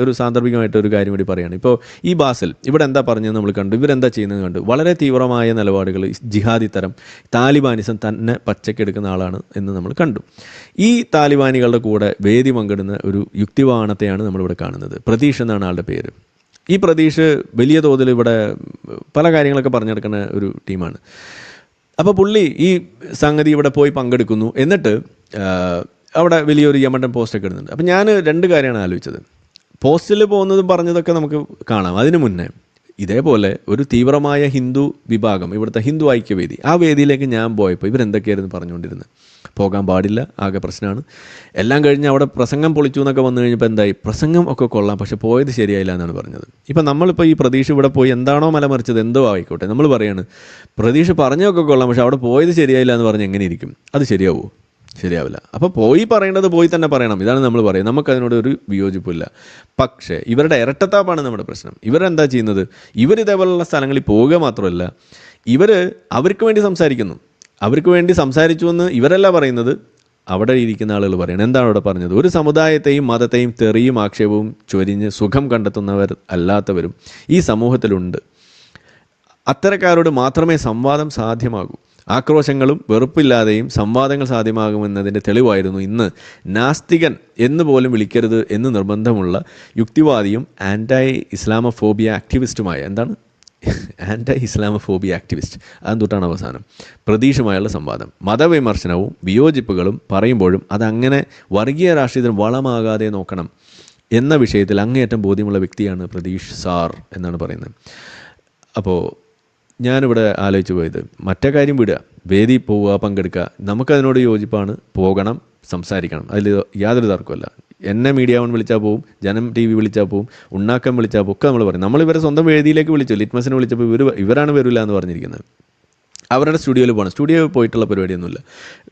ഒരു സാന്ദർഭികമായിട്ട് ഒരു കാര്യം കൂടി പറയുകയാണ്. ഇപ്പോൾ ഈ ബാസിൽ ഇവിടെ എന്താ പറഞ്ഞതെന്ന് നമ്മൾ കണ്ടു, ഇവരെന്താ ചെയ്യുന്നത് കണ്ടു. വളരെ തീവ്രമായ നിലപാടുകൾ, ജിഹാദി തരം താലിബാനിസം തന്നെ പച്ചക്കെടുക്കുന്ന ആളാണ് എന്ന് നമ്മൾ കണ്ടു. ഈ താലിബാനികളുടെ കൂടെ വേദി പങ്കിടുന്ന ഒരു യുക്തിവാഹനത്തെയാണ് നമ്മളിവിടെ കാണുന്നത്. പ്രതീഷ് എന്നാണ് ആളുടെ പേര്. ഈ പ്രതീഷ് വലിയ തോതിൽ ഇവിടെ പല കാര്യങ്ങളൊക്കെ പറഞ്ഞെടുക്കുന്ന ഒരു ടീമാണ്. അപ്പോൾ പുള്ളി ഈ സംഗതി ഇവിടെ പോയി പങ്കെടുക്കുന്നു, എന്നിട്ട് അവിടെ വലിയൊരു യമണ്ടൻ പോസ്റ്റൊക്കെ ഇടുന്നുണ്ട്. അപ്പം ഞാൻ രണ്ട് കാര്യമാണ് ആലോചിച്ചത്. പോസ്റ്റിൽ പോകുന്നതും പറഞ്ഞതൊക്കെ നമുക്ക് കാണാം. അതിനു മുന്നേ ഇതേപോലെ ഒരു തീവ്രമായ ഹിന്ദു വിഭാഗം, ഇവിടുത്തെ ഹിന്ദു ഐക്യവേദി, ആ വേദിയിലേക്ക് ഞാൻ പോയപ്പോൾ ഇവരെന്തൊക്കെയായിരുന്നു പറഞ്ഞുകൊണ്ടിരുന്നത്. പോകാൻ പാടില്ല, ആകെ പ്രശ്നമാണ്, എല്ലാം കഴിഞ്ഞ് അവിടെ പ്രസംഗം പൊളിച്ചു എന്നൊക്കെ വന്നു കഴിഞ്ഞപ്പോൾ എന്തായി, പ്രസംഗം ഒക്കെ കൊള്ളാം പക്ഷെ പോയത് ശരിയായില്ല എന്നാണ് പറഞ്ഞത്. ഇപ്പം നമ്മളിപ്പോൾ ഈ പ്രതീക്ഷ ഇവിടെ പോയി എന്താണോ മലമറിച്ചത്, എന്തോ ആയിക്കോട്ടെ, നമ്മൾ പറയാണ് പ്രതീക്ഷ പറഞ്ഞൊക്കെ കൊള്ളാം പക്ഷെ അവിടെ പോയത് ശരിയായില്ല എന്ന് പറഞ്ഞ് എങ്ങനെ ഇരിക്കും? അത് ശരിയാവുമോ? ശരിയാവില്ല. അപ്പോൾ പോയി പറയേണ്ടത് പോയി തന്നെ പറയണം, ഇതാണ് നമ്മൾ പറയുന്നത്. നമുക്കതിനോട് ഒരു വിയോജിപ്പില്ല. പക്ഷേ ഇവരുടെ ഇരട്ടത്താപ്പാണ് നമ്മുടെ പ്രശ്നം. ഇവരെന്താ ചെയ്യുന്നത്? ഇവരിതേപോലുള്ള സ്ഥലങ്ങളിൽ പോവുക മാത്രമല്ല, അവർക്ക് വേണ്ടി സംസാരിക്കുന്നു. അവർക്ക് വേണ്ടി സംസാരിച്ചു എന്ന് ഇവരല്ല പറയുന്നത്, അവിടെ ഇരിക്കുന്ന ആളുകൾ പറയണം. എന്താണ് അവിടെ പറഞ്ഞത്? ഒരു സമുദായത്തെയും മതത്തെയും തെറിയും ആക്ഷേപവും ചൊരിഞ്ഞ് സുഖം കണ്ടെത്തുന്നവർ അല്ലാത്തവരും ഈ സമൂഹത്തിലുണ്ട്. അത്തരക്കാരോട് മാത്രമേ സംവാദം സാധ്യമാകൂ. ആക്രോശങ്ങളും വെറുപ്പില്ലാതെയും സംവാദങ്ങൾ സാധ്യമാകുമെന്നതിൻ്റെ തെളിവായിരുന്നു ഇന്ന് നാസ്തികൻ എന്ന് പോലും വിളിക്കരുത് എന്ന് നിർബന്ധമുള്ള യുക്തിവാദിയും ആൻറ്റി ഇസ്ലാമോഫോബിയ ആക്ടിവിസ്റ്റുമായ ആൻറ്റി ഇസ്ലാമോഫോബിയ ആക്ടിവിസ്റ്റ് അതൊട്ടാണ് അവസാനം പ്രതീക്ഷമായുള്ള സംവാദം. മതവിമർശനവും വിയോജിപ്പുകളും പറയുമ്പോഴും അതങ്ങനെ വർഗീയ രാഷ്ട്രീയത്തിന് വളമാകാതെ നോക്കണം എന്ന വിഷയത്തിൽ അങ്ങേയറ്റം ബോധ്യമുള്ള വ്യക്തിയാണ് പ്രതീഷ് സാർ എന്നാണ് പറയുന്നത്. അപ്പോൾ ഞാനിവിടെ ആലോചിച്ച് പോയത്, മറ്റേ കാര്യം വിടുക, വേദി പോവുക, പങ്കെടുക്കുക, നമുക്കതിനോട് യോജിപ്പാണ്, പോകണം, സംസാരിക്കണം, അതിൽ യാതൊരു തർക്കമല്ല. എന്നെ മീഡിയ വൺ വിളിച്ചാൽ പോവും, ജനം TV വിളിച്ചാൽ പോവും, ഉണ്ണാക്കം വിളിച്ചാൽ പോവും, ഒക്കെ നമ്മൾ പറയും. നമ്മളിവരെ സ്വന്തം വേദിയിലേക്ക് വിളിച്ചു, ലിറ്റ്മസിനെ വിളിച്ചപ്പോൾ ഇവരാണ് വരില്ല എന്ന് പറഞ്ഞിരിക്കുന്നത്. അവരുടെ സ്റ്റുഡിയോയിൽ പോകണം, സ്റ്റുഡിയോയിൽ പോയിട്ടുള്ള പരിപാടിയൊന്നുമില്ല.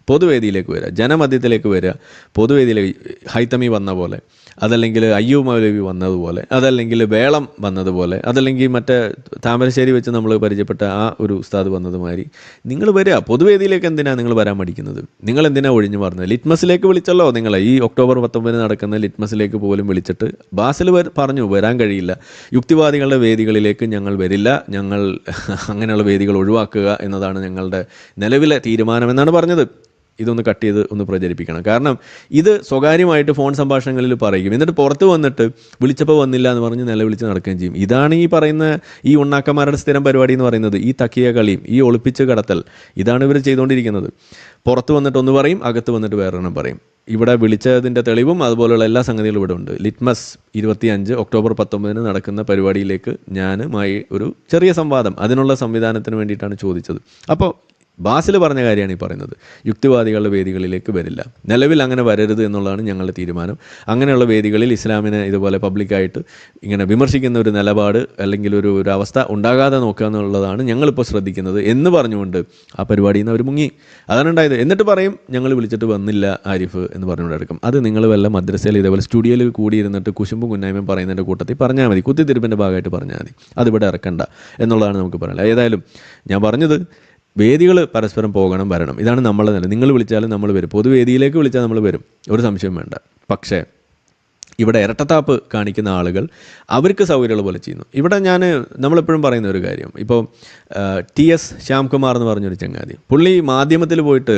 പൊതുവേദിയിലേക്ക് വരിക, ജനമധ്യത്തിലേക്ക് വരിക, പൊതുവേദിയിലേക്ക് ഹൈത്തമി വന്ന പോലെ, അതല്ലെങ്കിൽ അയ്യൂബ് മൗലവി വന്നതുപോലെ, അതല്ലെങ്കിൽ വേളം വന്നതുപോലെ, അതല്ലെങ്കിൽ മറ്റേ താമരശ്ശേരി വെച്ച് നമ്മൾ പരിചയപ്പെട്ട ആ ഒരു ഉസ്താദ് വന്നതുമാതിരി നിങ്ങൾ വരിക. പൊതുവേദിയിലേക്ക് എന്തിനാണ് നിങ്ങൾ വരാൻ പഠിക്കുന്നത്? നിങ്ങൾ എന്തിനാണ് ഒഴിഞ്ഞു മാറുന്നത്? ലിറ്റ്മസിലേക്ക് വിളിച്ചല്ലോ നിങ്ങളെ, ഈ ഒക്ടോബർ 19 നടക്കുന്ന ലിറ്റ്മസിലേക്ക് പോലും വിളിച്ചിട്ട് ബാസിൽ പറഞ്ഞു വരാൻ കഴിയില്ല, യുക്തിവാദികളുടെ വേദികളിലേക്ക് ഞങ്ങൾ വരില്ല, ഞങ്ങൾ അങ്ങനെയുള്ള വേദികൾ ഒഴിവാക്കുക എന്നതാണ് ഞങ്ങളുടെ നിലവിലെ തീരുമാനമെന്നാണ് പറഞ്ഞത്. ഇതൊന്ന് കട്ട് ചെയ്ത് ഒന്ന് പ്രചരിപ്പിക്കണം. കാരണം ഇത് സ്വകാര്യമായിട്ട് ഫോൺ സംഭാഷണങ്ങളിൽ പറയും, എന്നിട്ട് പുറത്ത് വന്നിട്ട് വിളിച്ചപ്പോൾ വന്നില്ല എന്ന് പറഞ്ഞ് നിലവിളിച്ച് നടക്കുകയും ചെയ്യും. ഇതാണ് ഈ പറയുന്ന ഈ ഉണ്ണാക്കന്മാരുടെ സ്ഥിരം പരിപാടി എന്ന് പറയുന്നത്. ഈ തക്കിയ കളിയും ഈ ഒളിപ്പിച്ച് കടത്തൽ, ഇതാണ് ഇവർ ചെയ്തുകൊണ്ടിരിക്കുന്നത്. പുറത്ത് വന്നിട്ട് ഒന്ന് പറയും, അകത്ത് വന്നിട്ട് വേറെണ്ണം പറയും. ഇവിടെ വിളിച്ചതിൻ്റെ തെളിവും അതുപോലെയുള്ള എല്ലാ സംഗതികളും ഇവിടെ ഉണ്ട്. ലിറ്റ്മസ് 25 ഒക്ടോബർ 19 നടക്കുന്ന പരിപാടിയിലേക്ക് ഞാനുമായി ഒരു ചെറിയ സംവാദം, അതിനുള്ള സംവിധാനത്തിന് വേണ്ടിയിട്ടാണ് ചോദിച്ചത്. അപ്പോൾ ബാസിൽ പറഞ്ഞ കാര്യമാണ് ഈ പറയുന്നത്. യുക്തിവാദികളുടെ വേദികളിലേക്ക് വരില്ല, നിലവിൽ അങ്ങനെ വരരുത് എന്നുള്ളതാണ് ഞങ്ങളുടെ തീരുമാനം. അങ്ങനെയുള്ള വേദികളിൽ ഇസ്ലാമിനെ ഇതുപോലെ പബ്ലിക്കായിട്ട് ഇങ്ങനെ വിമർശിക്കുന്ന ഒരു നിലപാട് അല്ലെങ്കിൽ ഒരു അവസ്ഥ ഉണ്ടാകാതെ നോക്കുക എന്നുള്ളതാണ് ഞങ്ങളിപ്പോൾ ശ്രദ്ധിക്കുന്നത് എന്ന് പറഞ്ഞുകൊണ്ട് ആ പരിപാടിയിൽ നിന്ന് അവർ മുങ്ങി. അതാണ് ഉണ്ടായത്. എന്നിട്ട് പറയും ഞങ്ങൾ വിളിച്ചിട്ട് വന്നില്ല ആരിഫ് എന്ന് പറഞ്ഞുകൊണ്ടെടുക്കും. അത് നിങ്ങൾ വല്ല മദ്രസയിൽ ഇതേപോലെ സ്റ്റുഡിയോയിൽ കൂടിയിരുന്നിട്ട് കുശുമ്പും കുന്നായ്മയും പറയുന്നതിൻ്റെ കൂട്ടത്തിൽ പറഞ്ഞാൽ മതി, കുത്തിത്തിരിപ്പിൻ്റെ ഭാഗമായിട്ട് പറഞ്ഞാൽ മതി, അതിവിടെ ഇറക്കണ്ട എന്നുള്ളതാണ് നമുക്ക് പറയുന്നത്. ഏതായാലും ഞാൻ പറഞ്ഞത്, വേദികൾ പരസ്പരം പോകണം, വരണം, ഇതാണ് നമ്മളെ നില. നിങ്ങൾ വിളിച്ചാലും നമ്മൾ വരും, പൊതുവേദിയിലേക്ക് വിളിച്ചാൽ നമ്മൾ വരും, ഒരു സംശയം വേണ്ട. പക്ഷേ ഇവിടെ ഇരട്ടത്താപ്പ് കാണിക്കുന്ന ആളുകൾ അവർക്ക് സൗകര്യമുള്ള പോലെ ചെയ്യുന്നു. ഇവിടെ നമ്മളെപ്പോഴും പറയുന്ന ഒരു കാര്യം, ഇപ്പോൾ TS ശ്യാംകുമാർ എന്ന് പറഞ്ഞൊരു ചങ്ങാതി, പുള്ളി മാധ്യമത്തിൽ പോയിട്ട്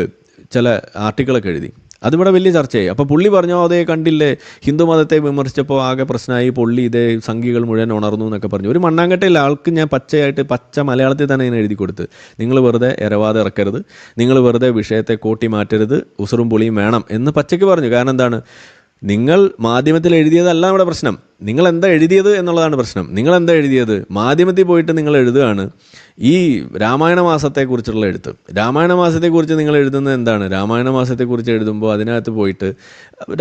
ചില ആർട്ടിക്കിളൊക്കെ എഴുതി, അതിവിടെ വലിയ ചർച്ചയായി. അപ്പോൾ പുള്ളി പറഞ്ഞു, അതേ കണ്ടില്ലേ, ഹിന്ദു മതത്തെ വിമർശിച്ചപ്പോൾ ആകെ പ്രശ്നമായി, പുള്ളി ഇതേ സംഘികൾ മുഴുവൻ ഉണർന്നു എന്നൊക്കെ പറഞ്ഞു. ഒരു മണ്ണാങ്കട്ടയിൽ ആൾക്ക് ഞാൻ പച്ച മലയാളത്തിൽ തന്നെ ഞാൻ എഴുതി കൊടുത്ത്, നിങ്ങൾ വെറുതെ ഇരവാദം ഇറക്കരുത്, നിങ്ങൾ വെറുതെ വിഷയത്തെ കൂട്ടി മാറ്റരുത്, ഉസുറും പുളിയും വേണം എന്ന് പച്ചയ്ക്ക് പറഞ്ഞു. കാരണം എന്താണ്, നിങ്ങൾ മാധ്യമത്തിൽ എഴുതിയതല്ല നമ്മുടെ പ്രശ്നം, നിങ്ങൾ എന്താ എഴുതിയത് എന്നുള്ളതാണ് പ്രശ്നം. നിങ്ങൾ എന്താ എഴുതിയത്? മാധ്യമത്തിൽ പോയിട്ട് നിങ്ങൾ എഴുതുകയാണ് ഈ രാമായണ മാസത്തെക്കുറിച്ചുള്ള എഴുത്ത്. രാമായണ മാസത്തെക്കുറിച്ച് നിങ്ങൾ എഴുതുന്നത് എന്താണ്? രാമായണ മാസത്തെക്കുറിച്ച് എഴുതുമ്പോൾ അതിനകത്ത് പോയിട്ട്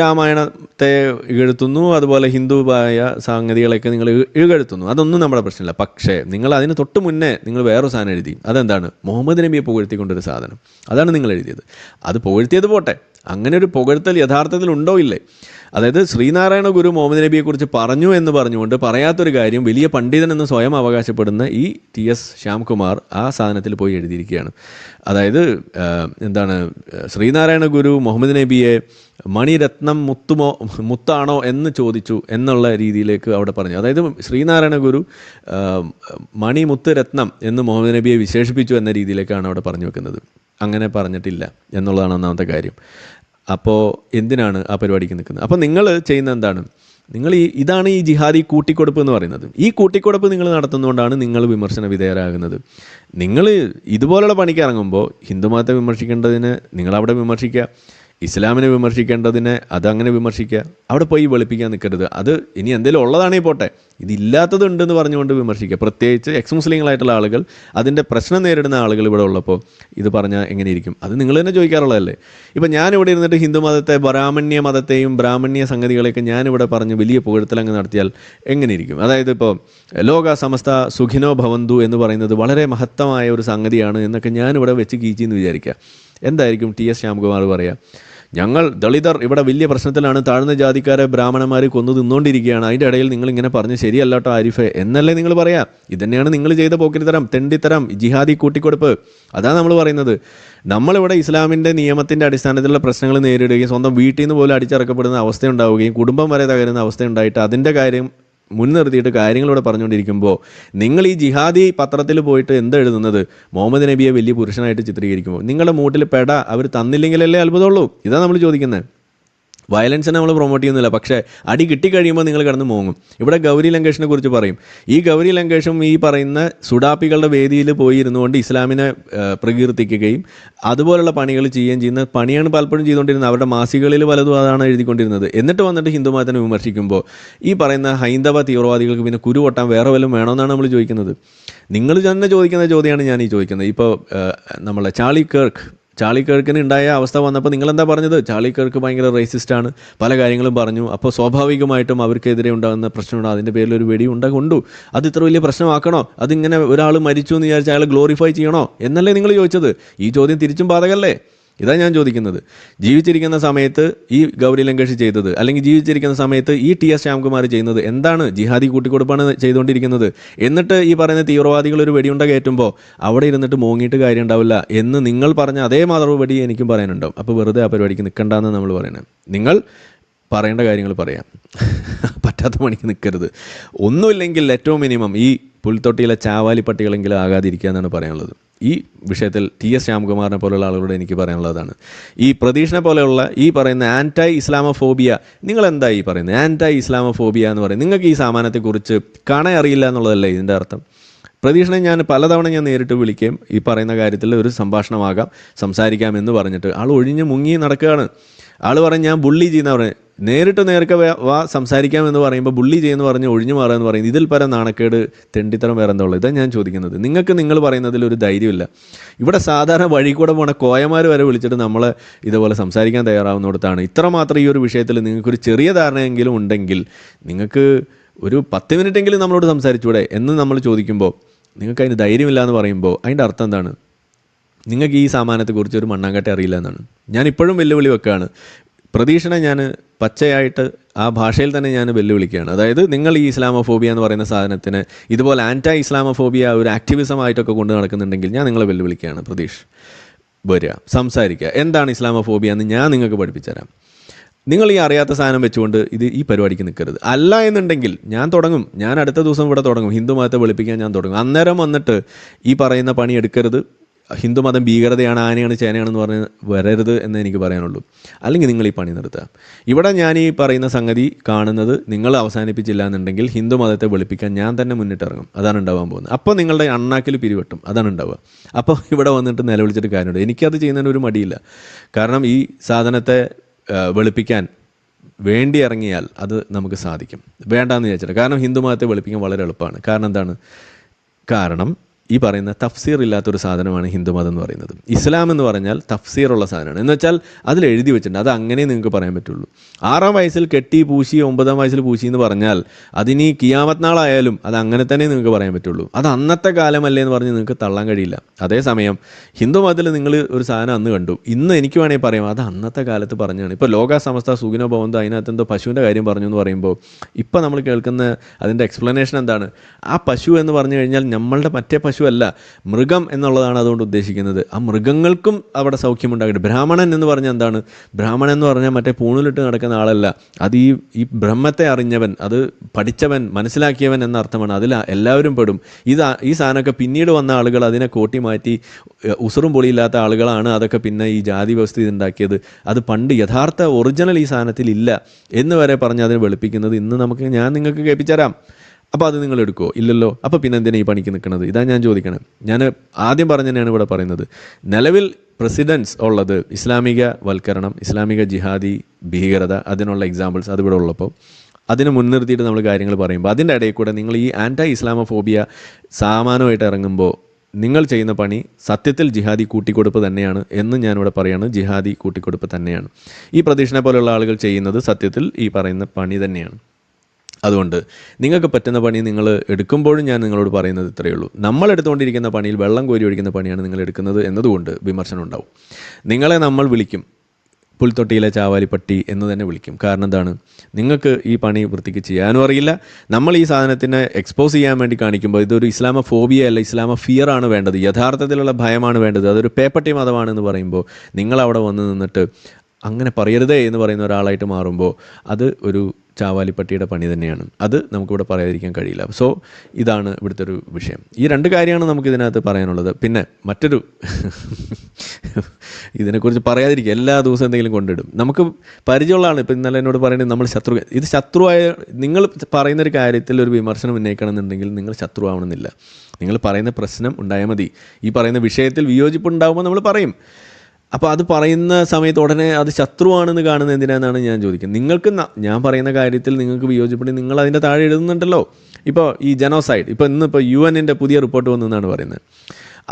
രാമായണത്തെ ഇകഴ്ത്തുന്നു, അതുപോലെ ഹിന്ദുവായ സംഗതികളൊക്കെ നിങ്ങൾ ഇകഴ്ത്തുന്നു. അതൊന്നും നമ്മുടെ പ്രശ്നമില്ല. പക്ഷേ നിങ്ങൾ അതിന് തൊട്ട് മുന്നേ നിങ്ങൾ വേറൊരു സാധനം എഴുതി. അതെന്താണ്? മുഹമ്മദ് നബിയെ പുകഴ്ത്തിക്കൊണ്ടൊരു സാധനം. അതാണ് നിങ്ങൾ എഴുതിയത്. അത് പുകഴ്ത്തിയത് പോട്ടെ, അങ്ങനെ ഒരു പുകഴ്ത്തൽ യഥാർത്ഥത്തിൽ ഉണ്ടോ ഇല്ലേ? അതായത് ശ്രീനാരായണ ഗുരു മുഹമ്മദ് നബിയെക്കുറിച്ച് പറഞ്ഞു എന്ന് പറഞ്ഞുകൊണ്ട് പറയാത്തൊരു കാര്യം വലിയ പണ്ഡിതൻ എന്ന് സ്വയം അവകാശപ്പെടുന്ന ഈ TS ശ്യാംകുമാർ ആ സാധനത്തിൽ പോയി എഴുതിയിരിക്കുകയാണ്. അതായത് എന്താണ്, ശ്രീനാരായണ ഗുരു മുഹമ്മദ് നബിയെ മണിരത്നം മുത്താണോ എന്ന് ചോദിച്ചു എന്നുള്ള രീതിയിലേക്ക് അവിടെ പറഞ്ഞു. അതായത് ശ്രീനാരായണ ഗുരു മണിമുത്ത് രത്നം എന്ന് മുഹമ്മദ് നബിയെ വിശേഷിപ്പിച്ചു എന്ന രീതിയിലേക്കാണ് അവിടെ പറഞ്ഞു വെക്കുന്നത്. അങ്ങനെ പറഞ്ഞിട്ടില്ല എന്നുള്ളതാണ് ഒന്നാമത്തെ കാര്യം. അപ്പോൾ എന്തിനാണ് ആ പരിപാടിക്ക് നിൽക്കുന്നത്? അപ്പോൾ നിങ്ങൾ ചെയ്യുന്ന എന്താണ്? നിങ്ങൾ ഇതാണ് ഈ ജിഹാദി കൂട്ടിക്കൊടുപ്പ് എന്ന് പറയുന്നത്. ഈ കൂട്ടിക്കൊടുപ്പ് നിങ്ങൾ നടത്തുന്നതുകൊണ്ടാണ് നിങ്ങൾ വിമർശന വിധേയരാകുന്നത്. നിങ്ങൾ ഇതുപോലുള്ള പണിക്ക് ഇറങ്ങുമ്പോൾ ഹിന്ദുമതത്തെ വിമർശിക്കേണ്ടതിന് നിങ്ങളവിടെ വിമർശിക്കുക, ഇസ്ലാമിനെ വിമർശിക്കേണ്ടതിനെ അതങ്ങനെ വിമർശിക്കുക. അവിടെ പോയി വെളുപ്പിക്കാൻ നിൽക്കരുത്. അത് ഇനി എന്തെങ്കിലും ഉള്ളതാണെങ്കിൽ പോട്ടെ, ഇതില്ലാത്തതുണ്ടെന്ന് പറഞ്ഞുകൊണ്ട് വിമർശിക്കുക. പ്രത്യേകിച്ച് എക്സ് മുസ്ലിങ്ങളായിട്ടുള്ള ആളുകൾ, അതിൻ്റെ പ്രശ്നം നേരിടുന്ന ആളുകൾ ഇവിടെ ഉള്ളപ്പോൾ ഇത് പറഞ്ഞാൽ എങ്ങനെയിരിക്കും? അത് നിങ്ങൾ തന്നെ ചോദിക്കാറുള്ളതല്ലേ. ഇപ്പം ഞാനിവിടെ ഇരുന്നിട്ട് ഹിന്ദു മതത്തെ, ബ്രാഹ്മണ്യ മതത്തെയും ബ്രാഹ്മണ്യ സംഗതികളെയൊക്കെ ഞാനിവിടെ പറഞ്ഞ് വലിയ പുകഴ്ത്തലങ്ങ് നടത്തിയാൽ എങ്ങനെയിരിക്കും? അതായത് ഇപ്പോൾ ലോക സമസ്ത സുഖിനോ ഭവന്തു എന്ന് പറയുന്നത് വളരെ മഹത്തമായ ഒരു സംഗതിയാണ് എന്നൊക്കെ ഞാനിവിടെ വെച്ച് കീച്ചിന്ന് വിചാരിക്കുക. എന്തായിരിക്കും TS ശ്യാംകുമാർ പറയുക? ഞങ്ങൾ ദളിതർ ഇവിടെ വലിയ പ്രശ്നത്തിലാണ്, താഴ്ന്ന ജാതിക്കാരെ ബ്രാഹ്മണന്മാർ കൊന്നു തിന്നുകൊണ്ടിരിക്കുകയാണ്, അതിൻ്റെ ഇടയിൽ നിങ്ങളിങ്ങനെ പറഞ്ഞ് ശരിയല്ലാട്ടോ ആരിഫെ എന്നല്ലേ നിങ്ങൾ പറയാം? ഇതന്നെയാണ് നിങ്ങൾ ചെയ്ത പോക്കിരിത്തരം, തെണ്ടിത്തരം, ജിഹാദി കൂട്ടിക്കൊടുപ്പ്. അതാണ് നമ്മൾ പറയുന്നത്. നമ്മളിവിടെ ഇസ്ലാമിൻ്റെ നിയമത്തിൻ്റെ അടിസ്ഥാനത്തിലുള്ള പ്രശ്നങ്ങൾ നേരിടുകയും സ്വന്തം വീട്ടിൽ നിന്ന് പോലും അടിച്ചിറക്കപ്പെടുന്ന അവസ്ഥ ഉണ്ടാവുകയും കുടുംബം വരെ തകരുന്ന അവസ്ഥ ഉണ്ടായിട്ട് അതിൻ്റെ കാര്യം മുൻനിർത്തിയിട്ട് കാര്യങ്ങളിവിടെ പറഞ്ഞുകൊണ്ടിരിക്കുമ്പോൾ നിങ്ങൾ ഈ ജിഹാദി പത്രത്തിൽ പോയിട്ട് എന്താ എഴുതുന്നത്? മുഹമ്മദ് നബിയെ വലിയ പുരുഷനായിട്ട് ചിത്രീകരിക്കുമ്പോൾ നിങ്ങളുടെ മൂട്ടിൽ പെട അവർ തന്നില്ലെങ്കിലല്ലേ അത്ഭുതമുള്ളൂ. ഇതാണ് നമ്മൾ ചോദിക്കുന്നത്. വയലൻസിനെ നമ്മൾ പ്രൊമോട്ട് ചെയ്യുന്നില്ല, പക്ഷേ അടി കിട്ടിക്കഴിയുമ്പോൾ നിങ്ങൾ കിടന്ന് മോങ്ങും. ഇവിടെ ഗൗരി ലങ്കേഷിനെ കുറിച്ച് പറയും. ഈ ഗൗരി ലങ്കേഷും ഈ പറയുന്ന സുഡാപ്പികളുടെ വേദിയിൽ പോയി ഇരുന്നുകൊണ്ട് ഇസ്ലാമിനെ പ്രകീർത്തിക്കുകയും അതുപോലുള്ള പണികൾ ചെയ്യുന്ന പണിയാണ് പലപ്പോഴും ചെയ്തുകൊണ്ടിരുന്നത്. അവരുടെ മാസികകളിൽ പലതും അതാണ് എഴുതിക്കൊണ്ടിരുന്നത്. എന്നിട്ട് വന്നിട്ട് ഹിന്ദുമതത്തിനെ വിമർശിക്കുമ്പോൾ ഈ പറയുന്ന ഹൈന്ദവ തീവ്രവാദികൾക്ക് പിന്നെ കുരു പൊട്ടാൻ വേറെ വല്ലതും വേണമെന്നാണ് നമ്മൾ ചോദിക്കുന്നത്. നിങ്ങൾ തന്നെ ചോദിക്കുന്ന ചോദ്യമാണ് ഞാൻ ഈ ചോദിക്കുന്നത്. ഇപ്പോൾ നമ്മളെ ചാർലി കിർക്കിന് ഉണ്ടായ അവസ്ഥ വന്നപ്പോൾ നിങ്ങളെന്താ പറഞ്ഞത്? ചാർലി കിർക്ക് ഭയങ്കര റേസിസ്റ്റാണ്, പല കാര്യങ്ങളും പറഞ്ഞു. അപ്പോൾ സ്വാഭാവികമായിട്ടും അവർക്കെതിരെ ഉണ്ടാകുന്ന പ്രശ്നമുണ്ട്, അതിൻ്റെ പേരിൽ ഒരു വെടി കൊണ്ടു. അത് ഇത്ര വലിയ പ്രശ്നമാക്കണോ? അതിങ്ങനെ ഒരാൾ മരിച്ചു എന്ന് വിചാരിച്ച് അയാൾ ഗ്ലോറിഫൈ ചെയ്യണോ എന്നല്ലേ നിങ്ങൾ ചോദിച്ചത്? ഈ ചോദ്യം തിരിച്ചും ബാധകല്ലേ? ഇതാണ് ഞാൻ ചോദിക്കുന്നത്. ജീവിച്ചിരിക്കുന്ന സമയത്ത് ഈ ഗൗരി ലങ്കേഷ് ചെയ്തത്, അല്ലെങ്കിൽ ജീവിച്ചിരിക്കുന്ന സമയത്ത് ഈ TS ശ്യാംകുമാർ ചെയ്യുന്നത് എന്താണ്? ജിഹാദി കൂട്ടിക്കൊടുപ്പാണ് ചെയ്തുകൊണ്ടിരിക്കുന്നത്. എന്നിട്ട് ഈ പറയുന്ന തീവ്രവാദികൾ ഒരു വെടിയുണ്ട കയറ്റുമ്പോൾ അവിടെ ഇരുന്നിട്ട് മോങ്ങിയിട്ട് കാര്യം ഉണ്ടാവില്ല എന്ന് നിങ്ങൾ പറഞ്ഞ അതേ മറുപടി എനിക്കും പറയാനുണ്ടാവും. അപ്പോൾ വെറുതെ ആ പരിപാടിക്ക് നിൽക്കണ്ടെന്ന് നമ്മൾ പറയുന്നത്. നിങ്ങൾ പറയേണ്ട കാര്യങ്ങൾ പറയാം, പറ്റാത്ത പണിക്ക് നിൽക്കരുത്. ഒന്നുമില്ലെങ്കിൽ ഏറ്റവും മിനിമം ഈ പുൽത്തൊട്ടിയിലെ ചാവാലി പട്ടികളെങ്കിലും ആകാതിരിക്കുക എന്നാണ് പറയാനുള്ളത്. ഈ വിഷയത്തിൽ TS ശ്യാംകുമാറിനെ പോലെയുള്ള ആളുകളോട് എനിക്ക് പറയാനുള്ളതാണ്. ഈ പ്രതീഷിനെ പോലെയുള്ള ഈ പറയുന്ന ആൻറ്റൈ ഇസ്ലാമോഫോബിയ, നിങ്ങൾ എന്താ ഈ പറയുന്നത്? ആൻറ്റൈ ഇസ്ലാമോഫോബിയ എന്ന് പറയുന്നത് നിങ്ങൾക്ക് ഈ സാമാനത്തെക്കുറിച്ച് അറിയില്ല എന്നുള്ളതല്ലേ ഇതിൻ്റെ അർത്ഥം? പ്രതീഷിനെ ഞാൻ പലതവണ നേരിട്ട് വിളിക്കുകയും ഈ പറയുന്ന കാര്യത്തിൽ ഒരു സംഭാഷണമാകാം, സംസാരിക്കാം എന്ന് പറഞ്ഞിട്ട് ആൾ ഒഴിഞ്ഞ് മുങ്ങി നടക്കുകയാണ്. ആൾ പറയും ഞാൻ ബുള്ളി ചെയ്യുന്ന പറയും, നേരിട്ട് വാ സംസാരിക്കാമെന്ന് പറയുമ്പോൾ ബുള്ളി ചെയ്യുമെന്ന് പറഞ്ഞ് ഒഴിഞ്ഞു മാറുക എന്ന് പറയുന്നത് ഇതിൽ പരം നാണക്കേട് തെണ്ടിത്തരം വേറെ എന്താ ഉള്ളത്? ഇതാണ് ഞാൻ ചോദിക്കുന്നത്. നിങ്ങൾക്ക് നിങ്ങൾ പറയുന്നതിൽ ഒരു ധൈര്യമില്ല. ഇവിടെ സാധാരണ വഴി കൂടെ പോണ കോയമാർ വരെ വിളിച്ചിട്ട് നമ്മളെ ഇതുപോലെ സംസാരിക്കാൻ തയ്യാറാവുന്നിടത്താണ് ഇത്രമാത്രം ഈ ഒരു വിഷയത്തിൽ നിങ്ങൾക്കൊരു ചെറിയ ധാരണയെങ്കിലും ഉണ്ടെങ്കിൽ നിങ്ങൾക്ക് ഒരു 10 മിനിറ്റെങ്കിലും നമ്മളോട് സംസാരിച്ചൂടെ എന്ന് നമ്മൾ ചോദിക്കുമ്പോൾ നിങ്ങൾക്ക് അതിന് ധൈര്യമില്ല എന്ന് പറയുമ്പോൾ അതിൻ്റെ അർത്ഥം എന്താണ്? നിങ്ങൾക്ക് ഈ സാമാനത്തെക്കുറിച്ച് ഒരു മണ്ണാങ്കട്ട അറിയില്ല എന്നാണ്. ഞാൻ ഇപ്പോഴും വെല്ലുവിളി വെക്കുകയാണ്. പ്രതീക്ഷനെ ഞാൻ പച്ചയായിട്ട് ആ ഭാഷയിൽ തന്നെ ഞാൻ വെല്ലുവിളിക്കുകയാണ്. അതായത് നിങ്ങൾ ഈ ഇസ്ലാമോഫോബിയ എന്ന് പറയുന്ന സാധനത്തിന് ഇതുപോലെ ആൻറ്റൈ ഇസ്ലാമോഫോബിയ ഒരു ആക്ടിവിസമായിട്ടൊക്കെ കൊണ്ട് നടക്കുന്നുണ്ടെങ്കിൽ ഞാൻ നിങ്ങളെ വെല്ലുവിളിക്കുകയാണ്. പ്രതീഷ് വരിക, സംസാരിക്കുക, എന്താണ് ഇസ്ലാമോഫോബിയ എന്ന് ഞാൻ നിങ്ങൾക്ക് പഠിപ്പിച്ചുതരാം. നിങ്ങൾ ഈ അറിയാത്ത സാധനം വെച്ചുകൊണ്ട് ഈ പരിപാടിക്ക് നിൽക്കരുത്. അല്ല എന്നുണ്ടെങ്കിൽ ഞാൻ തുടങ്ങും, ഞാൻ അടുത്ത ദിവസം ഇവിടെ തുടങ്ങും, ഹിന്ദു മതത്തെ വെളുപ്പിക്കാൻ ഞാൻ തുടങ്ങും. അന്നേരം വന്നിട്ട് ഈ പറയുന്ന പണി എടുക്കരുത്, ഹിന്ദുമതം ഭീകരതയാണ്, ആനയാണ് ചേനയാണെന്ന് പറഞ്ഞ് വരരുത് എന്ന് എനിക്ക് പറയാനുള്ളൂ. അല്ലെങ്കിൽ നിങ്ങൾ ഈ പണി നിർത്തുക. ഇവിടെ ഞാൻ ഈ പറയുന്ന സംഗതി കാണുന്നത് നിങ്ങൾ അവസാനിപ്പിച്ചില്ല എന്നുണ്ടെങ്കിൽ ഹിന്ദുമതത്തെ വെളുപ്പിക്കാൻ ഞാൻ തന്നെ മുന്നിട്ടിറങ്ങും. അതാണ് ഉണ്ടാവാൻ പോകുന്നത്. അപ്പോൾ നിങ്ങളുടെ അണ്ണാക്കിൽ പിരിവെട്ടും, അതാണ് ഉണ്ടാവുക. അപ്പോൾ ഇവിടെ വന്നിട്ട് നിലവിളിച്ചിട്ട് കാര്യമുണ്ട്. എനിക്കത് ചെയ്യുന്നതിന് ഒരു മടിയില്ല. കാരണം ഈ സാധനത്തെ വെളുപ്പിക്കാൻ വേണ്ടി ഇറങ്ങിയാൽ അത് നമുക്ക് സാധിക്കും. വേണ്ടാന്ന് വിചാരിച്ചിട്ട്. കാരണം ഹിന്ദുമതത്തെ വെളുപ്പിക്കാൻ വളരെ എളുപ്പമാണ്. കാരണം എന്താണ്? കാരണം ഈ പറയുന്ന തഫ്സീർ ഇല്ലാത്തൊരു സാധനമാണ് ഹിന്ദുമതം എന്ന് പറയുന്നത്. ഇസ്ലാം എന്ന് പറഞ്ഞാൽ തഫ്സീറുള്ള സാധനമാണ്. എന്ന് വെച്ചാൽ അതിൽ എഴുതി വെച്ചിട്ടുണ്ട്, അത് അങ്ങനെ നിങ്ങൾക്ക് പറയാൻ പറ്റുള്ളൂ. 6-ാം വയസ്സിൽ കെട്ടി പൂശി 9-ാം വയസ്സിൽ പൂശി എന്ന് പറഞ്ഞാൽ അതിനി കിയാമത്ത് നാളായാലും അത് അങ്ങനെ തന്നെ നിങ്ങൾക്ക് പറയാൻ പറ്റുള്ളൂ. അത് അന്നത്തെ കാലമല്ലേ എന്ന് പറഞ്ഞ് നിങ്ങൾക്ക് തള്ളാൻ കഴിയില്ല. അതേസമയം ഹിന്ദുമതത്തിൽ നിങ്ങൾ ഒരു സാധനം അന്ന് കണ്ടു, ഇന്ന് എനിക്ക് വേണമെങ്കിൽ പറയാം അത് അന്നത്തെ കാലത്ത് പറഞ്ഞാണ്. ഇപ്പോൾ ലോക സമസ്ത സുഖിനോ ഭവന്തോ അതിനകത്ത് എന്തോ പശുവിൻ്റെ കാര്യം പറഞ്ഞു എന്ന് പറയുമ്പോൾ ഇപ്പോൾ നമ്മൾ കേൾക്കുന്ന അതിൻ്റെ എക്സ്പ്ലനേഷൻ എന്താണ്? ആ പശു എന്ന് പറഞ്ഞു കഴിഞ്ഞാൽ നമ്മളുടെ മറ്റേ പശു അല്ല, മൃഗം എന്നുള്ളതാണ് അതുകൊണ്ട് ഉദ്ദേശിക്കുന്നത്. ആ മൃഗങ്ങൾക്കും അവിടെ സൗഖ്യമുണ്ടാകട്ടെ. ബ്രാഹ്മണൻ എന്ന് പറഞ്ഞാൽ എന്താണ്? ബ്രാഹ്മണൻ എന്ന് പറഞ്ഞാൽ മറ്റേ പൂണിലിട്ട് നടക്കുന്ന ആളല്ല, അത് ഈ ബ്രഹ്മത്തെ അറിഞ്ഞവൻ, അത് പഠിച്ചവൻ, മനസ്സിലാക്കിയവൻ എന്ന അർത്ഥമാണ്. അതിൽ എല്ലാവരും പെടും. ഈ സാധനമൊക്കെ പിന്നീട് വന്ന ആളുകൾ അതിനെ കോട്ടി മാറ്റി ഉസുറും പൊളിയില്ലാത്ത ആളുകളാണ് അതൊക്കെ പിന്നെ ഈ ജാതി വ്യവസ്ഥ ഇതുണ്ടാക്കിയത്. അത് പണ്ട് യഥാർത്ഥ ഒറിജിനൽ ഈ സാധനത്തിൽ ഇല്ല എന്ന് വരെ പറഞ്ഞ് അതിനെ വെളുപ്പിക്കുന്നത് ഇന്ന് ഞാൻ നിങ്ങൾക്ക് കേൾപ്പിച്ചുതരാം. അപ്പോൾ അത് നിങ്ങൾ എടുക്കുമോ? ഇല്ലല്ലോ. അപ്പോൾ പിന്നെ എന്തിനാണ് ഈ പണിക്ക് നിൽക്കുന്നത്? ഇതാണ് ഞാൻ ചോദിക്കണത്. ഞാൻ ആദ്യം പറഞ്ഞതന്നെയാണ് ഇവിടെ പറയുന്നത്. നിലവിൽ പ്രസിഡൻസ് ഉള്ളത് ഇസ്ലാമിക വൽക്കരണം, ഇസ്ലാമിക ജിഹാദി ഭീകരത, അതിനുള്ള എക്സാമ്പിൾസ് അതിവിടെ ഉള്ളപ്പോൾ അതിനെ മുൻനിർത്തിയിട്ട് നമ്മൾ കാര്യങ്ങൾ പറയുമ്പോൾ അതിൻ്റെ ഇടയിൽ കൂടെ നിങ്ങൾ ഈ ആൻറ്റി ഇസ്ലാമോഫോബിയ സാമാനമായിട്ട് ഇറങ്ങുമ്പോൾ നിങ്ങൾ ചെയ്യുന്ന പണി സത്യത്തിൽ ജിഹാദി കൂട്ടിക്കൊടുപ്പ് തന്നെയാണ് എന്ന് ഞാനിവിടെ പറയുകയാണ്. ജിഹാദി കൂട്ടിക്കൊടുപ്പ് തന്നെയാണ് ഈ പ്രതീക്ഷനെ പോലെയുള്ള ആളുകൾ ചെയ്യുന്നത്. സത്യത്തിൽ ഈ പറയുന്ന പണി തന്നെയാണ്. അതുകൊണ്ട് നിങ്ങൾക്ക് പറ്റുന്ന പണി നിങ്ങൾ എടുക്കുമ്പോഴും ഞാൻ നിങ്ങളോട് പറയുന്നത് ഇത്രയേ ഉള്ളൂ. നമ്മൾ എടുത്തുകൊണ്ടിരിക്കുന്ന പണിയിൽ വെള്ളം കോരി ഒഴിക്കുന്ന പണിയാണ് നിങ്ങൾ എടുക്കുന്നത് എന്നതുകൊണ്ട് വിമർശനം ഉണ്ടാവും. നിങ്ങളെ നമ്മൾ വിളിക്കും പുൽത്തൊട്ടിയിലെ ചാവാലിപ്പട്ടി എന്ന് തന്നെ വിളിക്കും. കാരണം എന്താണ്? നിങ്ങൾക്ക് ഈ പണി വൃത്തിക്ക് ചെയ്യാനും അറിയില്ല. നമ്മൾ ഈ സാധനത്തിനെ എക്സ്പോസ് ചെയ്യാൻ വേണ്ടി കാണിക്കുമ്പോൾ ഇതൊരു ഇസ്ലാമോഫോബിയ അല്ല, ഇസ്ലാമോഫിയർ ആണ് വേണ്ടത്, യഥാർത്ഥത്തിലുള്ള ഭയമാണ് വേണ്ടത്, അതൊരു പേപ്പട്ടി മതമാണെന്ന് പറയുമ്പോൾ നിങ്ങളവിടെ വന്ന് നിന്നിട്ട് അങ്ങനെ പറയരുതേ എന്ന് പറയുന്ന ഒരാളായിട്ട് മാറുമ്പോൾ അത് ഒരു ചാവാലിപ്പട്ടിയുടെ പണി തന്നെയാണ്. അത് നമുക്കിവിടെ പറയാതിരിക്കാൻ കഴിയില്ല. സോ ഇതാണ് ഇവിടുത്തെ ഒരു വിഷയം. ഈ 2 കാര്യമാണ് നമുക്കിതിനകത്ത് പറയാനുള്ളത്. പിന്നെ മറ്റൊരു ഇതിനെക്കുറിച്ച് പറയാതിരിക്കുക, എല്ലാ ദിവസവും എന്തെങ്കിലും കൊണ്ടിടും. നമുക്ക് പരിചയമുള്ളതാണ്. ഇപ്പം ഇന്നലെ എന്നോട് പറയുന്നത് നമ്മൾ ഇത് ശത്രുവായ നിങ്ങൾ പറയുന്നൊരു കാര്യത്തിൽ ഒരു വിമർശനം ഉന്നയിക്കണമെന്നുണ്ടെങ്കിൽ നിങ്ങൾ ശത്രുവാവണമെന്നില്ല. നിങ്ങൾ പറയുന്ന പ്രശ്നം ഉണ്ടായാൽ മതി. ഈ പറയുന്ന വിഷയത്തിൽ വിയോജിപ്പ് ഉണ്ടാകുമ്പോൾ നമ്മൾ പറയും. അപ്പോൾ അത് പറയുന്ന സമയത്ത് ഉടനെ അത് ശത്രുവാണെന്ന് കാണുന്നത് എന്തിനാണെന്നാണ് ഞാൻ ചോദിക്കുന്നത്. നിങ്ങൾക്ക് ഞാൻ പറയുന്ന കാര്യത്തിൽ നിങ്ങൾക്ക് വിയോജിപ്പുണ്ടെങ്കിൽ നിങ്ങൾ അതിൻ്റെ താഴെ എഴുതുന്നുണ്ടല്ലോ. ഇപ്പോൾ ഈ ജനോസൈഡ്, ഇന്നിപ്പോൾ UN-ൻ്റെ പുതിയ റിപ്പോർട്ട് വന്നെന്നാണ് പറയുന്നത്.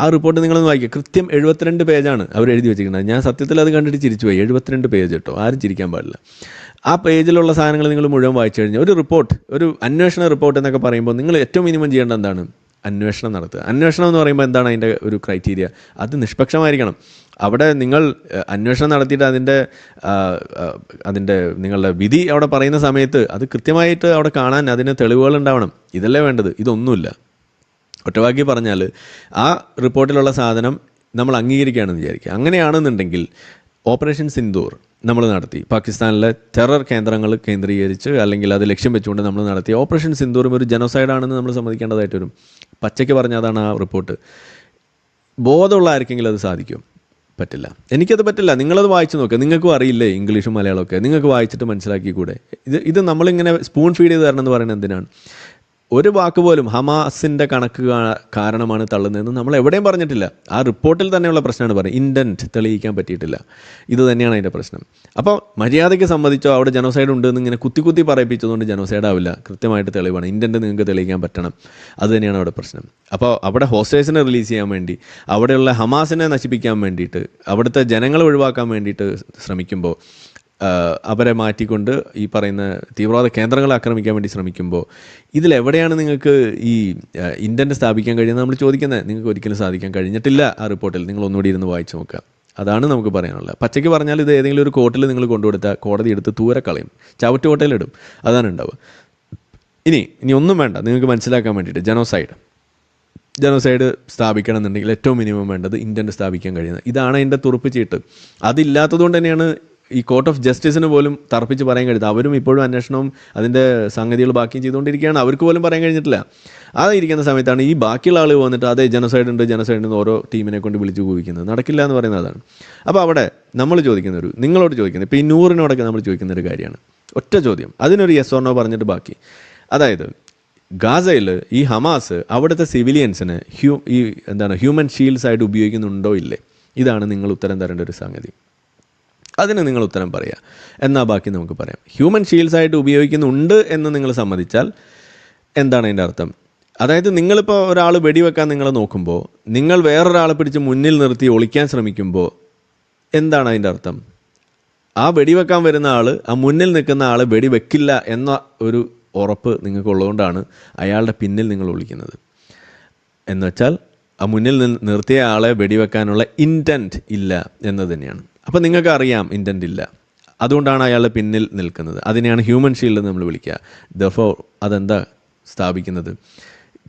ആ റിപ്പോർട്ട് നിങ്ങളൊന്ന് വായിക്കുക. കൃത്യം 72 പേജാണ് അവർ എഴുതി വെച്ചിരിക്കുന്നത്. ഞാൻ സത്യത്തിൽ അത് കണ്ടിട്ട് ചിരിച്ചു പോയി. 72 പേജ് കേട്ടോ, ആരും ചിരിക്കാൻ പാടില്ല. ആ പേജിലുള്ള സാധനങ്ങൾ നിങ്ങൾ മുഴുവൻ വായിച്ചു കഴിഞ്ഞാൽ ഒരു റിപ്പോർട്ട്, ഒരു അന്വേഷണ റിപ്പോർട്ട് എന്നൊക്കെ പറയുമ്പോൾ നിങ്ങൾ ഏറ്റവും മിനിമം ചെയ്യേണ്ട എന്താണ്? അന്വേഷണം നടത്തുക. അന്വേഷണം എന്ന് പറയുമ്പോൾ എന്താണ് അതിൻ്റെ ഒരു ക്രൈറ്റീരിയ? അത് നിഷ്പക്ഷമായിരിക്കണം. അവിടെ നിങ്ങൾ അന്വേഷണം നടത്തിയിട്ട് അതിൻ്റെ നിങ്ങളുടെ വിധി അവിടെ പറയുന്ന സമയത്ത് അത് കൃത്യമായിട്ട് അവിടെ കാണാൻ അതിന് തെളിവുകൾ ഉണ്ടാവണം. ഇതല്ലേ വേണ്ടത്? ഇതൊന്നുമില്ല. ഒറ്റവാക്കി പറഞ്ഞാൽ ആ റിപ്പോർട്ടിലുള്ള സാധനം നമ്മൾ അംഗീകരിക്കുകയാണെന്ന് വിചാരിക്കുക. അങ്ങനെയാണെന്നുണ്ടെങ്കിൽ ഓപ്പറേഷൻ സിന്ദൂർ നമ്മൾ നടത്തി, പാകിസ്ഥാനിലെ ടെറർ കേന്ദ്രങ്ങൾ കേന്ദ്രീകരിച്ച് അല്ലെങ്കിൽ അത് ലക്ഷ്യം വെച്ചുകൊണ്ട് നമ്മൾ നടത്തിയ ഓപ്പറേഷൻ സിന്ദൂറും ഒരു ജനോസൈഡാണെന്ന് നമ്മൾ സമ്മതിക്കേണ്ടതായിട്ട് വരും. പച്ചയ്ക്ക് പറഞ്ഞതാണ് ആ റിപ്പോർട്ട്. ബോധമുള്ള ആർക്കെങ്കിലും അത് സാധിക്കും? പറ്റില്ല. എനിക്കത് പറ്റില്ല. നിങ്ങളത് വായിച്ച് നോക്കുക. നിങ്ങൾക്കും അറിയില്ലേ ഇംഗ്ലീഷും മലയാളമൊക്കെ? നിങ്ങൾക്ക് വായിച്ചിട്ട് മനസ്സിലാക്കിക്കൂടെ? ഇത് നമ്മളിങ്ങനെ സ്പൂൺ ഫീഡ് ചെയ്ത് തരണം എന്ന് പറയുന്നത് എന്തിനാണ്? ഒരു വാക്ക് പോലും ഹമാസിൻ്റെ കണക്ക് കാരണമാണ് തള്ളുന്നതെന്ന് നമ്മൾ എവിടെയും പറഞ്ഞിട്ടില്ല. ആ റിപ്പോർട്ടിൽ തന്നെയുള്ള പ്രശ്നമാണ് പറയുന്നത്. ഇൻറ്റൻറ്റ് തെളിയിക്കാൻ പറ്റിയിട്ടില്ല. ഇത് തന്നെയാണ് അതിൻ്റെ പ്രശ്നം. അപ്പോൾ മര്യാദയ്ക്ക് സമ്മതിച്ചോ അവിടെ ജനോസൈഡ് ഉണ്ട് എന്ന് ഇങ്ങനെ കുത്തി പറയിപ്പിച്ചതുകൊണ്ട് ജനോസൈഡ് ആവില്ല. കൃത്യമായിട്ട് തെളിവാണ്. ഇൻറ്റൻറ്റ് നിങ്ങൾക്ക് തെളിയിക്കാൻ പറ്റണം. അത് തന്നെയാണ് അവിടെ പ്രശ്നം. അപ്പോൾ അവിടെ ഹോസ്റ്റേഴ്സിനെ റിലീസ് ചെയ്യാൻ വേണ്ടി, അവിടെയുള്ള ഹമാസിനെ നശിപ്പിക്കാൻ വേണ്ടിയിട്ട്, അവിടുത്തെ ജനങ്ങളെ ഒഴിവാക്കാൻ വേണ്ടിയിട്ട് ശ്രമിക്കുമ്പോൾ, അവരെ മാറ്റിക്കൊണ്ട് ഈ പറയുന്ന തീവ്രവാദ കേന്ദ്രങ്ങളെ ആക്രമിക്കാൻ വേണ്ടി ശ്രമിക്കുമ്പോൾ ഇതിലെവിടെയാണ് നിങ്ങൾക്ക് ഈ ഇൻറ്റൻറ്റ് സ്ഥാപിക്കാൻ കഴിയുന്നത് നമ്മൾ ചോദിക്കുന്നത്? നിങ്ങൾക്ക് ഒരിക്കലും സാധിക്കാൻ കഴിഞ്ഞിട്ടില്ല. ആ റിപ്പോർട്ടിൽ നിങ്ങൾ ഒന്നുകൂടി ഇരുന്ന് വായിച്ച് നോക്കുക. അതാണ് നമുക്ക് പറയാനുള്ളത്. പച്ചയ്ക്ക് പറഞ്ഞാൽ ഇത് ഏതെങ്കിലും ഒരു കോർട്ടിൽ നിങ്ങൾ കൊണ്ടുകൊടുത്താൽ കോടതി എടുത്ത് ദൂരെ കളയും, ചവറ്റുകോട്ടയിലിടും. അതാണ് ഉണ്ടാവുക. ഇനി ഒന്നും വേണ്ട, നിങ്ങൾക്ക് മനസ്സിലാക്കാൻ വേണ്ടിയിട്ട് ജനോസൈഡ് സ്ഥാപിക്കണം എന്നുണ്ടെങ്കിൽ ഏറ്റവും മിനിമം വേണ്ടത് ഇൻറ്റൻറ്റ് സ്ഥാപിക്കാൻ കഴിയുന്നത്. ഇതാണ് അതിൻ്റെ തുറുപ്പ് ചീട്ട്. അതില്ലാത്തതുകൊണ്ട് തന്നെയാണ് ഈ കോർട്ട് ഓഫ് ജസ്റ്റിസിന് പോലും തർപ്പിച്ച് പറയാൻ കഴിയുന്നത്. അവരും ഇപ്പോഴും അന്വേഷണവും അതിൻ്റെ സംഗതികൾ ബാക്കിയും ചെയ്തുകൊണ്ടിരിക്കുകയാണ്. അവർക്ക് പോലും പറയാൻ കഴിഞ്ഞിട്ടില്ല. ഇരിക്കുന്ന സമയത്താണ് ഈ ബാക്കിയുള്ള ആൾ വന്നിട്ട് അതേ ജനോസൈഡ് ഉണ്ട് ഓരോ ടീമിനെ കൊണ്ട് വിളിച്ചു കൂവിക്കുന്നത്. നടക്കില്ല എന്ന് പറയുന്നത് അതാണ്. അപ്പോൾ അവിടെ നമ്മൾ നിങ്ങളോട് ചോദിക്കുന്നത്, ഇപ്പോൾ ഈ നൂറിനോടൊക്കെ നമ്മൾ ചോദിക്കുന്നൊരു കാര്യമാണ്. ഒറ്റ ചോദ്യം, അതിനൊരു യെസ് ഓർ നോ പറഞ്ഞിട്ട് ബാക്കി. അതായത് ഗാസയിൽ ഈ ഹമാസ് അവിടുത്തെ സിവിലിയൻസിനെ ഹ്യൂമൻ ഷീൽഡ്സ് ആയിട്ട് ഉപയോഗിക്കുന്നുണ്ടോ ഇല്ലേ? ഇതാണ് നിങ്ങൾ ഉത്തരം തരേണ്ട ഒരു സംഗതി. അതിന് നിങ്ങൾ ഉത്തരം പറയുക. എന്നാൽ ബാക്കി നമുക്ക് പറയാം. ഹ്യൂമൻ ഷീൽഡ്സ് ആയിട്ട് ഉപയോഗിക്കുന്നുണ്ട് എന്ന് നിങ്ങൾ സമ്മതിച്ചാൽ എന്താണ് അതിൻ്റെ അർത്ഥം? അതായത് നിങ്ങളിപ്പോൾ ഒരാൾ വെടിവെക്കാൻ നിങ്ങളെ നോക്കുമ്പോൾ നിങ്ങൾ വേറൊരാളെ പിടിച്ച് മുന്നിൽ നിർത്തി ഒളിക്കാൻ ശ്രമിക്കുമ്പോൾ എന്താണ് അതിൻ്റെ അർത്ഥം? ആ വെടിവെക്കാൻ വരുന്ന ആൾ, ആ മുന്നിൽ നിൽക്കുന്ന ആൾ വെടിവെക്കില്ല എന്ന ഒരു ഉറപ്പ് നിങ്ങൾക്കുള്ളതുകൊണ്ടാണ് അയാളുടെ പിന്നിൽ നിങ്ങൾ ഒളിക്കുന്നത്. എന്നുവെച്ചാൽ ആ മുന്നിൽ നിർത്തിയ ആളെ വെടിവെക്കാനുള്ള ഇൻറ്റൻറ്റ് ഇല്ല എന്ന് തന്നെയാണ്. അപ്പോൾ നിങ്ങൾക്ക് അറിയാം ഇൻറ്റൻറ്റ് ഇല്ല, അതുകൊണ്ടാണ് അയാളുടെ പിന്നിൽ നിൽക്കുന്നത്. അതിനെയാണ് ഹ്യൂമൻ ഷീൽഡ് നമ്മൾ വിളിക്കുക. ദർഫോർ അതെന്താ സ്ഥാപിക്കുന്നത്?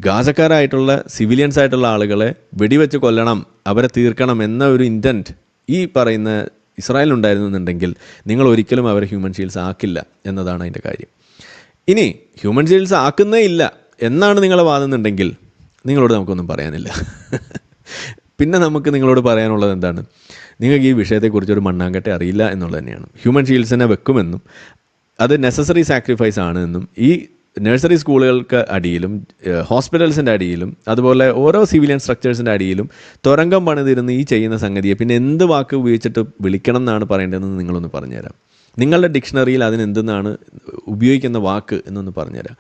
ഗാസക്കാരായിട്ടുള്ള സിവിലിയൻസ് ആയിട്ടുള്ള ആളുകളെ വെടിവെച്ച് കൊല്ലണം, അവരെ തീർക്കണം എന്ന ഒരു ഇൻറ്റൻറ്റ് ഈ പറയുന്ന ഇസ്രായേലിനുണ്ടായിരുന്നുണ്ടെങ്കിൽ നിങ്ങൾ ഒരിക്കലും അവരെ ഹ്യൂമൻ ഷീൽഡ്സ് ആക്കില്ല എന്നതാണ് അതിൻ്റെ കാര്യം. ഇനി ഹ്യൂമൻ ഷീൽഡ്സ് ആക്കുന്നേ ഇല്ല എന്നാണ് നിങ്ങൾ വാദുന്നുണ്ടെങ്കിൽ നിങ്ങളോട് നമുക്കൊന്നും പറയാനില്ല. പിന്നെ നമുക്ക് നിങ്ങളോട് പറയാനുള്ളത് എന്താണ്? നിങ്ങൾക്ക് ഈ വിഷയത്തെക്കുറിച്ചൊരു മണ്ണാങ്കട്ടെ അറിയില്ല എന്നുള്ളത് തന്നെയാണ്. ഹ്യൂമൻ ഷീൽഡ്സിനെ വെക്കുമെന്നും അത് നെസസറി സാക്രിഫൈസ് ആണ് എന്നും ഈ നഴ്സറി സ്കൂളുകൾക്ക് അടിയിലും ഹോസ്പിറ്റൽസിൻ്റെ അടിയിലും അതുപോലെ ഓരോ സിവിലിയൻ സ്ട്രക്ചേഴ്സിൻ്റെ അടിയിലും തുരങ്കം പണിതിരുന്ന് ഈ ചെയ്യുന്ന സംഗതിയെ പിന്നെ എന്ത് വാക്ക് ഉപയോഗിച്ചിട്ട് വിളിക്കണം എന്നാണ് പറയേണ്ടതെന്ന് നിങ്ങളൊന്ന് പറഞ്ഞുതരാം. നിങ്ങളുടെ ഡിക്ഷണറിയിൽ അതിനെന്തെന്നാണ് ഉപയോഗിക്കുന്ന വാക്ക് എന്നൊന്ന് പറഞ്ഞുതരാം.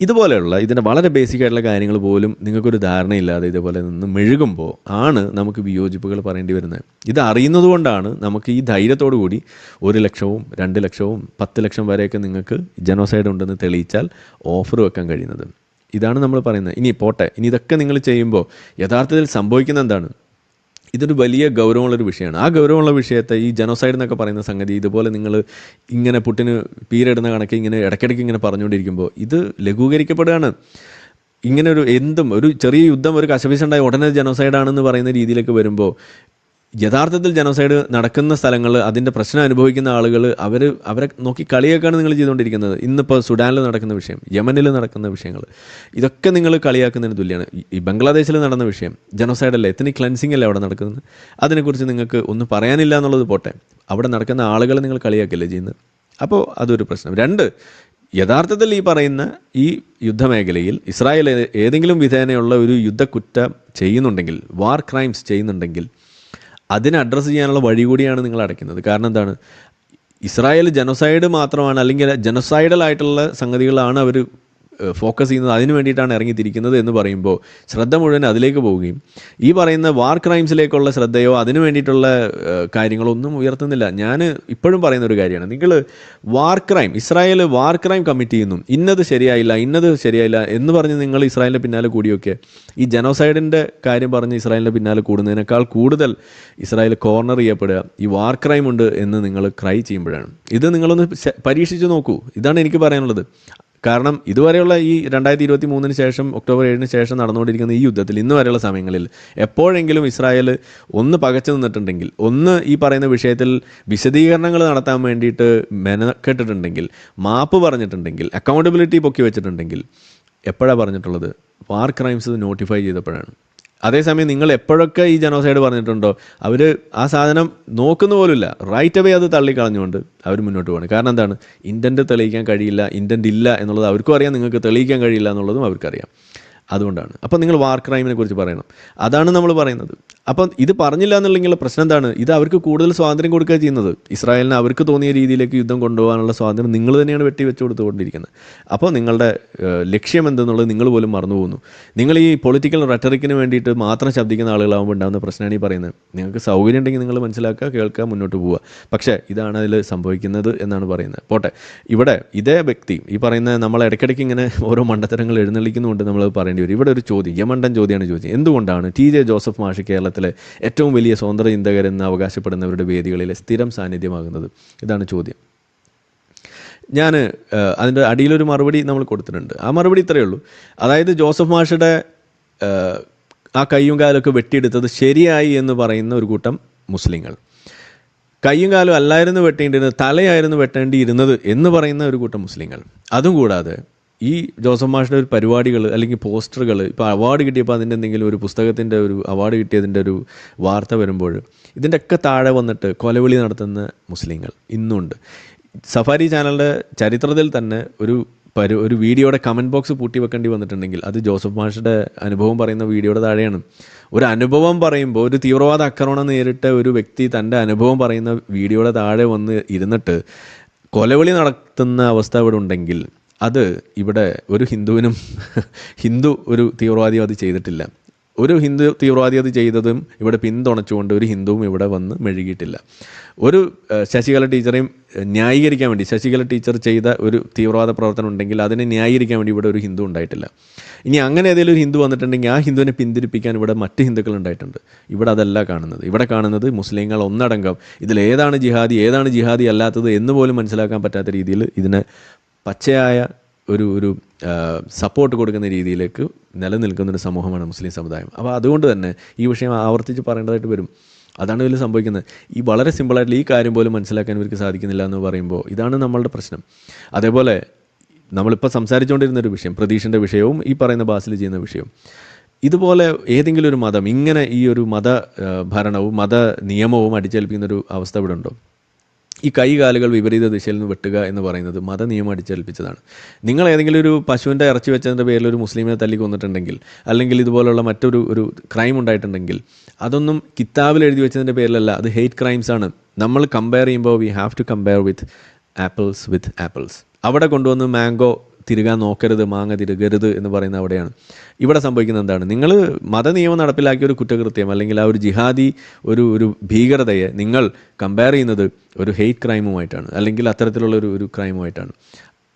ഇതുപോലെയുള്ള ഇതിൻ്റെ വളരെ ബേസിക് ആയിട്ടുള്ള കാര്യങ്ങൾ പോലും നിങ്ങൾക്കൊരു ധാരണയില്ലാതെ ഇതേപോലെ നിന്ന് മെഴുകുമ്പോൾ ആണ് നമുക്ക് വിയോജിപ്പുകൾ പറയേണ്ടി വരുന്നത്. ഇത് അറിയുന്നത് കൊണ്ടാണ് നമുക്ക് ഈ ധൈര്യത്തോടു കൂടി 1 ലക്ഷവും 2 ലക്ഷവും 10 ലക്ഷം വരെയൊക്കെ നിങ്ങൾക്ക് ജനോസൈഡ് ഉണ്ടെന്ന് തെളിയിച്ചാൽ ഓഫർ വെക്കാൻ കഴിയുന്നത്. ഇതാണ് നമ്മൾ പറയുന്നത്. ഇനി പോട്ടെ, ഇനി ഇതൊക്കെ നിങ്ങൾ ചെയ്യുമ്പോൾ യഥാർത്ഥത്തിൽ സംഭവിക്കുന്ന എന്താണ്? ഇതൊരു വലിയ ഗൗരവമുള്ളൊരു വിഷയമാണ്. ആ ഗൗരവമുള്ള വിഷയത്തെ ഈ ജനോസൈഡ് എന്നൊക്കെ പറയുന്ന സംഗതി ഇതുപോലെ നിങ്ങൾ ഇങ്ങനെ പുട്ടിന് പീരിടുന്ന കണക്ക് ഇങ്ങനെ ഇടയ്ക്കിടയ്ക്ക് ഇങ്ങനെ പറഞ്ഞുകൊണ്ടിരിക്കുമ്പോൾ ഇത് ലഘൂകരിക്കപ്പെടുകയാണ്. ഇങ്ങനെ ഒരു ചെറിയ യുദ്ധം, ഒരു കശപിശുണ്ടായി ഉടനെ ജനോസൈഡാണെന്ന് പറയുന്ന രീതിയിലേക്ക് വരുമ്പോൾ യഥാർത്ഥത്തിൽ ജനോസൈഡ് നടക്കുന്ന സ്ഥലങ്ങൾ, അതിൻ്റെ പ്രശ്നം അനുഭവിക്കുന്ന ആളുകൾ അവരെ നോക്കി കളിയാക്കാണ് നിങ്ങൾ ചെയ്തുകൊണ്ടിരിക്കുന്നത്. ഇന്നിപ്പോൾ സുഡാനിൽ നടക്കുന്ന വിഷയം, യമനിൽ നടക്കുന്ന വിഷയങ്ങൾ, ഇതൊക്കെ നിങ്ങൾ കളിയാക്കുന്നതിന് തുല്യമാണ്. ഈ ബംഗ്ലാദേശിൽ നടന്ന വിഷയം ജനോസൈഡല്ലേ, എത്നിക് ക്ലൻസിങ് അല്ലേ അവിടെ നടക്കുന്നത്? അതിനെക്കുറിച്ച് നിങ്ങൾക്ക് ഒന്നും പറയാനില്ല എന്നുള്ളത് പോട്ടെ, അവിടെ നടക്കുന്ന ആളുകളെ നിങ്ങൾ കളിയാക്കല്ലേ ചെയ്യുന്നത്? അപ്പോൾ അതൊരു പ്രശ്നം. 2, യഥാർത്ഥത്തിൽ ഈ പറയുന്ന ഈ യുദ്ധമേഖലയിൽ ഇസ്രായേൽ ഏതെങ്കിലും വിധേനയുള്ള ഒരു യുദ്ധക്കുറ്റം ചെയ്യുന്നുണ്ടെങ്കിൽ, വാർ ക്രൈംസ് ചെയ്യുന്നുണ്ടെങ്കിൽ അതിനെ അഡ്രസ്സ് ചെയ്യാനുള്ള വഴി കൂടിയാണ് നിങ്ങൾ അടയ്ക്കുന്നത്. കാരണം എന്താണ്? ഇസ്രായേൽ ജനോസൈഡ് മാത്രമാണ്, അല്ലെങ്കിൽ ജനോസൈഡലായിട്ടുള്ള സംഗതികളാണ് അവർ ഫോക്കസ് ചെയ്യുന്നത്, അതിന് വേണ്ടിയിട്ടാണ് ഇറങ്ങിത്തിരിക്കുന്നത് എന്ന് പറയുമ്പോൾ ശ്രദ്ധ മുഴുവൻ അതിലേക്ക് പോവുകയും ഈ പറയുന്ന വാർ ക്രൈംസിലേക്കുള്ള ശ്രദ്ധയോ അതിന് വേണ്ടിയിട്ടുള്ള കാര്യങ്ങളോ ഒന്നും ഉയർത്തുന്നില്ല. ഞാൻ ഇപ്പോഴും പറയുന്ന ഒരു കാര്യമാണ്, നിങ്ങൾ ഇസ്രായേൽ വാർ ക്രൈം കമ്മിറ്റ് ചെയ്യുന്നു, ഇന്നത് ശരിയായില്ല എന്ന് പറഞ്ഞ് നിങ്ങൾ ഇസ്രായേലിൻ്റെ പിന്നാലെ കൂടിയൊക്കെ ഈ ജനോസൈഡിൻ്റെ കാര്യം പറഞ്ഞ് ഇസ്രായേലിൻ്റെ പിന്നാലെ കൂടുന്നതിനേക്കാൾ കൂടുതൽ ഇസ്രായേൽ കോർണർ ചെയ്യപ്പെടുക ഈ വാർ ക്രൈം ഉണ്ട് എന്ന് നിങ്ങൾ ക്രൈ ചെയ്യുമ്പോഴാണ്. ഇത് നിങ്ങളൊന്ന് പരീക്ഷിച്ച് നോക്കൂ. ഇതാണ് എനിക്ക് പറയാനുള്ളത്. കാരണം ഇതുവരെയുള്ള ഈ 2023 ശേഷം ഒക്ടോബർ 7 ശേഷം നടന്നുകൊണ്ടിരിക്കുന്ന ഈ യുദ്ധത്തിൽ ഇന്ന് വരെയുള്ള സമയങ്ങളിൽ എപ്പോഴെങ്കിലും ഇസ്രായേൽ ഒന്ന് പകച്ചു നിന്നിട്ടുണ്ടെങ്കിൽ, ഒന്ന് ഈ പറയുന്ന വിഷയത്തിൽ വിശദീകരണങ്ങൾ നടത്താൻ വേണ്ടിയിട്ട് മെനക്കെട്ടിട്ടുണ്ടെങ്കിൽ, മാപ്പ് പറഞ്ഞിട്ടുണ്ടെങ്കിൽ, അക്കൗണ്ടബിലിറ്റി പൊക്കി വെച്ചിട്ടുണ്ടെങ്കിൽ എപ്പോഴാണ് പറഞ്ഞിട്ടുള്ളത്? വാർ ക്രൈംസ് നോട്ടിഫൈ ചെയ്തപ്പോഴാണ്. അതേസമയം നിങ്ങൾ എപ്പോഴൊക്കെ ഈ ജനോസൈഡ് പറഞ്ഞിട്ടുണ്ടോ അവർ ആ സാധനം നോക്കുന്ന പോലുമില്ല, റൈറ്റ് അവേ അത് തള്ളിക്കളഞ്ഞുകൊണ്ട് അവർ മുന്നോട്ട് പോകണം. കാരണം എന്താണ്? ഇൻറ്റൻറ്റ് തെളിയിക്കാൻ കഴിയില്ല, ഇൻറ്റൻറ്റ് ഇല്ല എന്നുള്ളത് അവർക്കും അറിയാം, നിങ്ങൾക്ക് തെളിയിക്കാൻ കഴിയില്ല എന്നുള്ളതും അവർക്കറിയാം. അതുകൊണ്ടാണ്. അപ്പം നിങ്ങൾ വാർ ക്രൈമിനെ കുറിച്ച് പറയണം, അതാണ് നമ്മൾ പറയുന്നത്. അപ്പം ഇത് പറഞ്ഞില്ല എന്നുള്ളെങ്കിൽ പ്രശ്നം എന്താണ്? ഇത് അവർക്ക് കൂടുതൽ സ്വാതന്ത്ര്യം കൊടുക്കുക ചെയ്യുന്നത്. ഇസ്രായേലിന് അവർക്ക് തോന്നിയ രീതിയിലേക്ക് യുദ്ധം കൊണ്ടുപോകാനുള്ള സ്വാതന്ത്ര്യം നിങ്ങൾ തന്നെയാണ് വെട്ടി കൊടുത്തുകൊണ്ടിരിക്കുന്നത്. അപ്പോൾ നിങ്ങളുടെ ലക്ഷ്യം എന്തെന്നുള്ളത് നിങ്ങൾ പോലും മറന്നു പോകുന്നു. നിങ്ങൾ ഈ പൊളിറ്റിക്കൽ റെട്ടറിക്കിന് വേണ്ടിയിട്ട് മാത്രം ശബ്ദിക്കുന്ന ആളുകളാകുമ്പോൾ ഉണ്ടാകുന്ന പ്രശ്നമാണ് ഈ പറയുന്നത്. നിങ്ങൾക്ക് സൗകര്യം ഉണ്ടെങ്കിൽ നിങ്ങൾ മനസ്സിലാക്കുക, കേൾക്കുക, മുന്നോട്ട് പോവുക. പക്ഷേ ഇതാണ് അതിൽ സംഭവിക്കുന്നത് എന്നാണ് പറയുന്നത്. പോട്ടെ, ഇവിടെ ഇതേ വ്യക്തി ഈ പറയുന്ന നമ്മൾ ഇടയ്ക്കിടയ്ക്ക് ഇങ്ങനെ ഓരോ മണ്ടത്തരങ്ങൾ എഴുന്നള്ളിക്കുന്നുണ്ട്, നമ്മൾ പറയേണ്ടി വരും. ഇവിടെ ഒരു ചോദ്യം, യമണ്ടൻ ചോദ്യമാണ് ചോദിച്ചത്, എന്തുകൊണ്ടാണ് TJ ജോസഫ് മാഷ് കേരളത്തിലെ ഏറ്റവും വലിയ സ്വതന്ത്ര ചിന്തകരെന്ന് അവകാശപ്പെടുന്നവരുടെ വേദികളിലെ സ്ഥിരം സാന്നിധ്യമാകുന്നത്? ഇതാണ് ചോദ്യം. ഞാൻ അതിൻ്റെ അടിയിലൊരു മറുപടി നമ്മൾ കൊടുത്തിട്ടുണ്ട്. ആ മറുപടി ഇത്രയേ ഉള്ളൂ. അതായത് ജോസഫ് മാഷയുടെ ആ കയ്യും കാലൊക്കെ വെട്ടിയെടുത്തത് ശരിയായി എന്ന് പറയുന്ന ഒരു കൂട്ടം മുസ്ലിങ്ങൾ, കയ്യും കാലും അല്ലായിരുന്നു വെട്ടേണ്ടിയിരുന്നത്, തലയായിരുന്നു വെട്ടേണ്ടിയിരുന്നത് എന്ന് പറയുന്ന ഒരു കൂട്ടം മുസ്ലിങ്ങൾ, അതും കൂടാതെ ഈ ജോസഫ് മാഷിൻ്റെ ഒരു പരിപാടികൾ അല്ലെങ്കിൽ പോസ്റ്ററുകൾ, ഇപ്പോൾ അവാർഡ് കിട്ടിയപ്പോൾ അതിൻ്റെ എന്തെങ്കിലും ഒരു പുസ്തകത്തിൻ്റെ ഒരു അവാർഡ് കിട്ടിയതിൻ്റെ ഒരു വാർത്ത വരുമ്പോൾ ഇതിൻ്റെയൊക്കെ താഴെ വന്നിട്ട് കൊലവിളി നടത്തുന്ന മുസ്ലിങ്ങൾ ഇന്നുണ്ട്. സഫാരി ചാനലിൻ്റെ ചരിത്രത്തിൽ തന്നെ ഒരു വീഡിയോയുടെ കമൻറ്റ് ബോക്സ് പൂട്ടി വെക്കേണ്ടി വന്നിട്ടുണ്ടെങ്കിൽ അത് ജോസഫ് മാഷിൻ്റെ അനുഭവം പറയുന്ന വീഡിയോയുടെ താഴെയാണ്. ഒരു അനുഭവം പറയുമ്പോൾ, ഒരു തീവ്രവാദ ആക്രമണം നേരിട്ട ഒരു വ്യക്തി തൻ്റെ അനുഭവം പറയുന്ന വീഡിയോയുടെ താഴെ വന്ന് ഇരുന്നിട്ട് കൊലവിളി നടത്തുന്ന അവസ്ഥ ഇവിടെ ഉണ്ടെങ്കിൽ അത് ഇവിടെ ഒരു ഹിന്ദുവിനും ഹിന്ദു ഒരു തീവ്രവാദിയും അത് ചെയ്തിട്ടില്ല. ഒരു ഹിന്ദു തീവ്രവാദി അത് ചെയ്തതും ഇവിടെ പിന്തുണച്ചുകൊണ്ട് ഒരു ഹിന്ദുവും ഇവിടെ വന്ന് മെഴുകിയിട്ടില്ല. ഒരു ശശികല ടീച്ചറെയും ന്യായീകരിക്കാൻ വേണ്ടി, ശശികല ടീച്ചർ ചെയ്ത ഒരു തീവ്രവാദ പ്രവർത്തനം ഉണ്ടെങ്കിൽ അതിനെ ന്യായീകരിക്കാൻ വേണ്ടി ഇവിടെ ഒരു ഹിന്ദു ഉണ്ടായിട്ടില്ല. ഇനി അങ്ങനെ ഏതെങ്കിലും ഒരു ഹിന്ദു വന്നിട്ടുണ്ടെങ്കിൽ ആ ഹിന്ദുവിനെ പിന്തിരിപ്പിക്കാൻ ഇവിടെ മറ്റ് ഹിന്ദുക്കൾ ഉണ്ടായിട്ടുണ്ട്. ഇവിടെ അതല്ല കാണുന്നത്. ഇവിടെ കാണുന്നത് മുസ്ലിങ്ങൾ ഒന്നടങ്കം ഇതിലേതാണ് ജിഹാദി അല്ലാത്തത് എന്ന് പോലും മനസ്സിലാക്കാൻ പറ്റാത്ത രീതിയിൽ ഇതിനെ പച്ചയായ ഒരു സപ്പോർട്ട് കൊടുക്കുന്ന രീതിയിലേക്ക് നിലനിൽക്കുന്നൊരു സമൂഹമാണ് മുസ്ലിം സമുദായം. അപ്പോൾ അതുകൊണ്ട് തന്നെ ഈ വിഷയം ആവർത്തിച്ച് പറയേണ്ടതായിട്ട് വരും. അതാണ് ഇതിൽ സംഭവിക്കുന്നത്. ഈ വളരെ സിമ്പിളായിട്ടുള്ള ഈ കാര്യം പോലും മനസ്സിലാക്കാൻ ഇവർക്ക് സാധിക്കുന്നില്ല എന്ന് പറയുമ്പോൾ ഇതാണ് നമ്മളുടെ പ്രശ്നം. അതേപോലെ നമ്മളിപ്പോൾ സംസാരിച്ചുകൊണ്ടിരുന്നൊരു വിഷയം, പ്രതീഷിൻ്റെ വിഷയവും ഈ പറയുന്ന ബാസിൽ ചെയ്യുന്ന വിഷയവും, ഇതുപോലെ ഏതെങ്കിലും ഒരു മതം ഇങ്ങനെ ഈ ഒരു മത ഭരണവും മത നിയമവും അടിച്ചേൽപ്പിക്കുന്നൊരു അവസ്ഥ ഇവിടെ ഉണ്ടോ? ഈ കൈകാലുകൾ വിപരീത ദിശയിൽ നിന്ന് വെട്ടുക എന്ന് പറയുന്നത് മത നിയമം അടിച്ചേൽപ്പിച്ചതാണ്. നിങ്ങൾ ഏതെങ്കിലും ഒരു പശുവിൻ്റെ ഇറച്ചി വെച്ചതിൻ്റെ പേരിൽ ഒരു മുസ്ലിമിനെ തല്ലി കൊന്നിട്ടുണ്ടെങ്കിൽ, അല്ലെങ്കിൽ ഇതുപോലുള്ള മറ്റൊരു ക്രൈം ഉണ്ടായിട്ടുണ്ടെങ്കിൽ, അതൊന്നും കിതാബിൽ എഴുതി വെച്ചതിൻ്റെ പേരിലല്ല, അത് ഹെയ്റ്റ് ക്രൈംസ് ആണ്. നമ്മൾ കമ്പയർ ചെയ്യുമ്പോൾ we have to compare with apples. അവിടെ കൊണ്ടുവന്ന് മാംഗോ തിരുകാൻ നോക്കരുത്, മാങ്ങ തിരുകരുത് എന്ന് പറയുന്നത് അവിടെയാണ്. ഇവിടെ സംഭവിക്കുന്നത് എന്താണ്? നിങ്ങൾ മതനിയമം നടപ്പിലാക്കിയ ഒരു കുറ്റകൃത്യം അല്ലെങ്കിൽ ആ ഒരു ജിഹാദി ഒരു ഭീകരതയെ നിങ്ങൾ കമ്പയർ ചെയ്യുന്നത് ഒരു ഹെയ്റ്റ് ക്രൈമുമായിട്ടാണ്, അല്ലെങ്കിൽ അത്തരത്തിലുള്ള ഒരു ക്രൈമുമായിട്ടാണ്.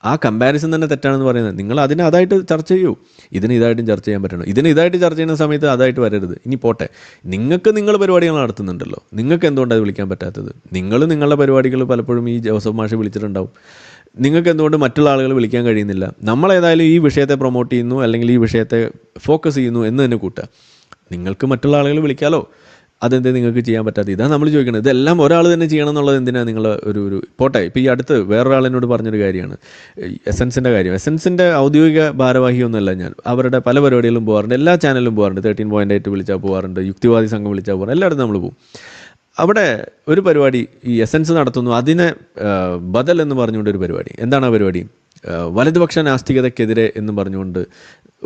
ആ കമ്പാരിസൺ തന്നെ തെറ്റാണെന്ന് പറയുന്നത്. നിങ്ങൾ അതിനെ അതായിട്ട് ചർച്ച ചെയ്യൂ. ഇതിന് ഇതായിട്ടും ചർച്ച ചെയ്യാൻ പറ്റണം. ഇതിന് ഇതായിട്ട് ചർച്ച ചെയ്യുന്ന സമയത്ത് അതായിട്ട് വരരുത്. ഇനി പോട്ടെ, നിങ്ങൾ പരിപാടികൾ നടത്തുന്നുണ്ടല്ലോ, നിങ്ങൾക്ക് എന്തുകൊണ്ടാണ് വിളിക്കാൻ പറ്റാത്തത്? നിങ്ങളുടെ പരിപാടികൾ പലപ്പോഴും ഈ ജോസഫ് മാഷ് വിളിച്ചിട്ടുണ്ടാവും. നിങ്ങൾക്ക് എന്തുകൊണ്ട് മറ്റുള്ള ആളുകൾ വിളിക്കാൻ കഴിയുന്നില്ല? നമ്മളേതായാലും ഈ വിഷയത്തെ പ്രൊമോട്ട് ചെയ്യുന്നു അല്ലെങ്കിൽ ഈ വിഷയത്തെ ഫോക്കസ് ചെയ്യുന്നു എന്ന് തന്നെ കൂട്ടുക. നിങ്ങൾക്ക് മറ്റുള്ള ആളുകൾ വിളിക്കാമല്ലോ, അതെന്തേ നിങ്ങൾക്ക് ചെയ്യാൻ പറ്റാത്ത? ഇതാണ് നമ്മൾ ചോദിക്കുന്നത്. ഇതെല്ലാം ഒരാൾ തന്നെ ചെയ്യണം എന്നുള്ളത് എന്തിനാണ്? നിങ്ങൾ ഒരു പോട്ടെ, ഇപ്പോൾ ഈ അടുത്ത് വേറൊരാളിനോട് പറഞ്ഞൊരു കാര്യമാണ് എസൻസിൻ്റെ കാര്യം. എസൻസിൻ്റെ ഔദ്യോഗിക ഭാരവാഹിയൊന്നുമല്ല ഞാൻ. അവരുടെ പല പരിപാടികളും പോകാറുണ്ട്, എല്ലാ ചാനലിലും പോകാറുണ്ട്. 13.8 വിളിച്ചാൽ പോകാറുണ്ട്, യുക്തിവാദി സംഘം വിളിച്ചാൽ പോകാറുണ്ട്, എല്ലായിടത്തും നമ്മൾ പോകും. അവിടെ ഒരു പരിപാടി ഈ എസൻസ് നടത്തുന്നു, അതിനെ ബദൽ എന്ന് പറഞ്ഞുകൊണ്ട് ഒരു പരിപാടി. എന്താണ് ആ പരിപാടി? വലതുപക്ഷ നാസ്തികതയ്ക്കെതിരെ എന്ന് പറഞ്ഞുകൊണ്ട്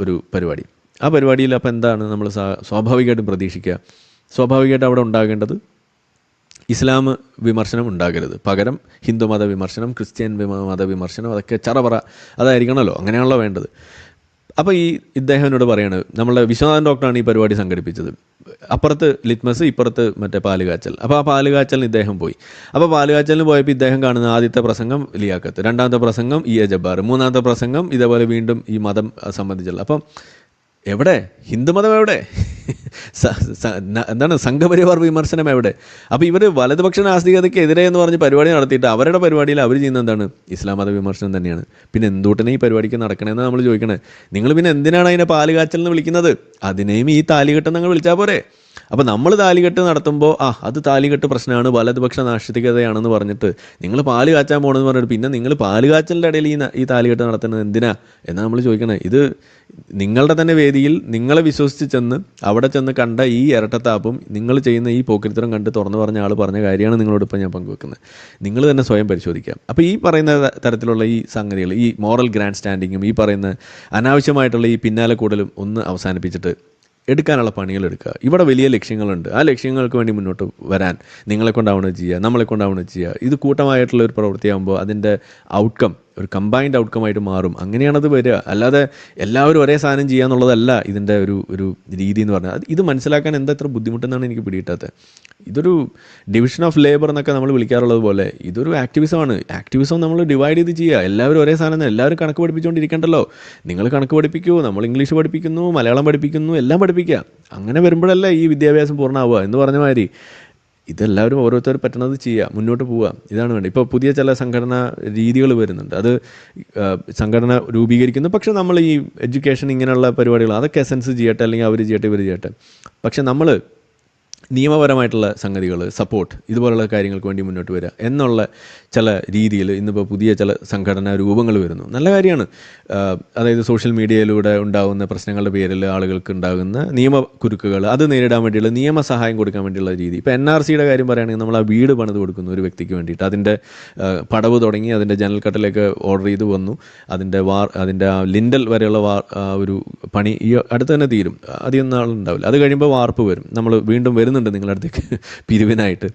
ഒരു പരിപാടി. ആ പരിപാടിയിൽ അപ്പോൾ എന്താണ് നമ്മൾ സ്വാഭാവികമായിട്ടും പ്രതീക്ഷിക്കുക? സ്വാഭാവികമായിട്ട് അവിടെ ഉണ്ടാകേണ്ടത് ഇസ്ലാം വിമർശനം ഉണ്ടാകരുത്, പകരം ഹിന്ദുമത വിമർശനം, ക്രിസ്ത്യൻ മത വിമർശനം, അതൊക്കെ ചറപറ അതായിരിക്കണമല്ലോ, അങ്ങനെയാണല്ലോ വേണ്ടത്. അപ്പോൾ ഇദ്ദേഹം എന്നോട് പറയാണ്, നമ്മളെ വിശ്വനാഥൻ ഡോക്ടറാണ് ഈ പരിപാടി സംഘടിപ്പിച്ചത്. അപ്പുറത്ത് ലിറ്റ്മസ്, ഇപ്പുറത്ത് മറ്റേ പാലുകാച്ചൽ. അപ്പോൾ ആ പാലുകാച്ചലിന് ഇദ്ദേഹം പോയി. അപ്പോൾ പാലുകാച്ചലിന് പോയപ്പോൾ ഇദ്ദേഹം കാണുന്ന ആദ്യത്തെ പ്രസംഗം ലിയാഖത്ത്, രണ്ടാമത്തെ പ്രസംഗം ഇ എ ജബ്ബാർ, മൂന്നാമത്തെ പ്രസംഗം ഇതേപോലെ വീണ്ടും ഈ മതം സംബന്ധിച്ചുള്ള. അപ്പം എവിടെ ഹിന്ദുമതം? എവിടെ എന്താണ് സംഘപരിവാർ വിമർശനം? എവിടെ? അപ്പോൾ ഇവർ വലതുപക്ഷ നാസ്തികതയ്ക്കെതിരെ എന്ന് പറഞ്ഞ് പരിപാടി നടത്തിയിട്ട് അവരുടെ പരിപാടിയിൽ അവർ ചെയ്യുന്നത് എന്താണ്? ഇസ്ലാം മത വിമർശനം തന്നെയാണ്. പിന്നെ എന്തുകൊണ്ടാണ് ഈ പരിപാടിക്ക് നടക്കണമെന്ന് നമ്മൾ ചോദിക്കണേ. നിങ്ങൾ പിന്നെ എന്തിനാണ് അതിനെ പാലുകാച്ചൽ എന്ന് വിളിക്കുന്നത്? അതിനെയും ഈ താലികെട്ട് നിങ്ങൾ വിളിച്ചാൽ പോരെ? അപ്പോൾ നമ്മൾ താലികെട്ട് നടത്തുമ്പോൾ അത് താലികെട്ട് പ്രശ്നമാണ്, വലതുപക്ഷ നാസ്തികതയാണെന്ന് പറഞ്ഞിട്ട് നിങ്ങൾ പാല് കാച്ചാൻ പോകണമെന്ന് പറഞ്ഞിട്ട് പിന്നെ നിങ്ങൾ പാലുകാച്ചലിൻ്റെ ഇടയിൽ ഈ താലികെട്ട് നടത്തുന്നത് എന്തിനാ എന്നാണ് നമ്മൾ ചോദിക്കണേ. ഇത് നിങ്ങളുടെ തന്നെ വേദിയിൽ നിങ്ങളെ വിശ്വസിച്ച് ചെന്ന് അവിടെ ചെന്ന് കണ്ട ഈ ഇരട്ടത്താപ്പും നിങ്ങൾ ചെയ്യുന്ന ഈ പോക്കരിത്തരം കണ്ട് തുറന്നു പറഞ്ഞ ആൾ പറഞ്ഞ കാര്യമാണ് നിങ്ങളോട് ഇപ്പോൾ ഞാൻ പങ്കുവെക്കുന്നത്. നിങ്ങൾ തന്നെ സ്വയം പരിശോധിക്കാം. അപ്പോൾ ഈ പറയുന്ന തരത്തിലുള്ള ഈ സംഗതികൾ, ഈ മോറൽ ഗ്രാൻഡ് സ്റ്റാൻഡിങ്ങും ഈ പറയുന്ന അനാവശ്യമായിട്ടുള്ള ഈ പിന്നാലെ കൂടലും ഒന്ന് അവസാനിപ്പിച്ചിട്ട് എടുക്കാനുള്ള പണികൾ എടുക്കുക. ഇവിടെ വലിയ ലക്ഷ്യങ്ങളുണ്ട്. ആ ലക്ഷ്യങ്ങൾക്ക് വേണ്ടി മുന്നോട്ട് വരാൻ നിങ്ങളെ കൊണ്ടാവണം ചെയ്യുക, നമ്മളെ കൊണ്ടാവണം ചെയ്യുക. ഇത് കൂട്ടമായിട്ടുള്ള ഒരു പ്രവൃത്തിയാകുമ്പോൾ അതിൻ്റെ ഔട്ട്കം ഒരു കമ്പൈൻഡ് ഔട്ട്കമായിട്ട് മാറും. അങ്ങനെയാണത് വരിക. അല്ലാതെ എല്ലാവരും ഒരേ സാധനം ചെയ്യുക എന്നുള്ളതല്ല ഇതിൻ്റെ ഒരു രീതി എന്ന് പറഞ്ഞാൽ. ഇത് മനസ്സിലാക്കാൻ എന്താ ഇത്ര ബുദ്ധിമുട്ടെന്നാണ് എനിക്ക് പിടിയിട്ടാത്തത്. ഇതൊരു ഡിവിഷൻ ഓഫ് ലേബർ എന്നൊക്കെ നമ്മൾ വിളിക്കാറുള്ളത് പോലെ ഇതൊരു ആക്ടിവിസമാണ്. ആക്ടിവിസം നമ്മൾ ഡിവൈഡ് ചെയ്ത് ചെയ്യുക. എല്ലാവരും ഒരേ സാധനം, എല്ലാവരും കണക്ക് പഠിപ്പിച്ചുകൊണ്ടിരിക്കണ്ടല്ലോ. നിങ്ങൾ കണക്ക് പഠിപ്പിക്കൂ, നമ്മൾ ഇംഗ്ലീഷ് പഠിപ്പിക്കുന്നു, മലയാളം പഠിപ്പിക്കുന്നു, എല്ലാം പഠിപ്പിക്കുക. അങ്ങനെ വരുമ്പോഴല്ലേ ഈ വിദ്യാഭ്യാസം പൂർണ്ണമാവുക. എന്ന് പറഞ്ഞ മാതിരി ഇതെല്ലാവരും ഓരോരുത്തർ പറ്റുന്നത് ചെയ്യുക, മുന്നോട്ട് പോവുക. ഇതാണ് വേണ്ടത്. ഇപ്പോൾ പുതിയ ചില സംഘടനാ രീതികൾ വരുന്നുണ്ട്. അത് സംഘടന രൂപീകരിക്കുന്നു. പക്ഷേ നമ്മൾ ഈ എഡ്യൂക്കേഷൻ ഇങ്ങനെയുള്ള പരിപാടികൾ അതൊക്കെ എസൻസ് ചെയ്യട്ടെ, അല്ലെങ്കിൽ അവർ ചെയ്യട്ടെ, ഇവർ ചെയ്യട്ടെ. പക്ഷെ നമ്മൾ നിയമപരമായിട്ടുള്ള സംഗതികൾ, സപ്പോർട്ട്, ഇതുപോലുള്ള കാര്യങ്ങൾക്ക് വേണ്ടി മുന്നോട്ട് വരിക എന്നുള്ള ചില രീതിയിൽ ഇന്നിപ്പോൾ പുതിയ ചില സംഘടനാ രൂപങ്ങൾ വരുന്നു. നല്ല കാര്യമാണ്. അതായത് സോഷ്യൽ മീഡിയയിലൂടെ ഉണ്ടാകുന്ന പ്രശ്നങ്ങളുടെ പേരിൽ ആളുകൾക്ക് ഉണ്ടാകുന്ന നിയമക്കുരുക്കുകൾ അത് നേരിടാൻ വേണ്ടിയുള്ള നിയമസഹായം കൊടുക്കാൻ വേണ്ടിയുള്ള രീതി. ഇപ്പോൾ NRCയുടെ കാര്യം പറയുകയാണെങ്കിൽ നമ്മൾ ആ വീട് പണിത് കൊടുക്കുന്നു ഒരു വ്യക്തിക്ക് വേണ്ടിയിട്ട്. അതിൻ്റെ പടവ് തുടങ്ങി അതിൻ്റെ ജനൽക്കട്ടിലേക്ക് ഓർഡർ ചെയ്ത് വന്നു. അതിൻ്റെ ആ ലിൻഡൽ വരെയുള്ള ഒരു പണി ഈ അടുത്ത് തന്നെ തീരും. അധികം നാളുണ്ടാവില്ല. അത് കഴിയുമ്പോൾ വാർപ്പ് വരും. നമ്മൾ വീണ്ടും വരുന്നുണ്ട് വരുന്നുണ്ട് നിങ്ങളുടെ അടുത്തേക്ക് പിരിവിനായിട്ട്.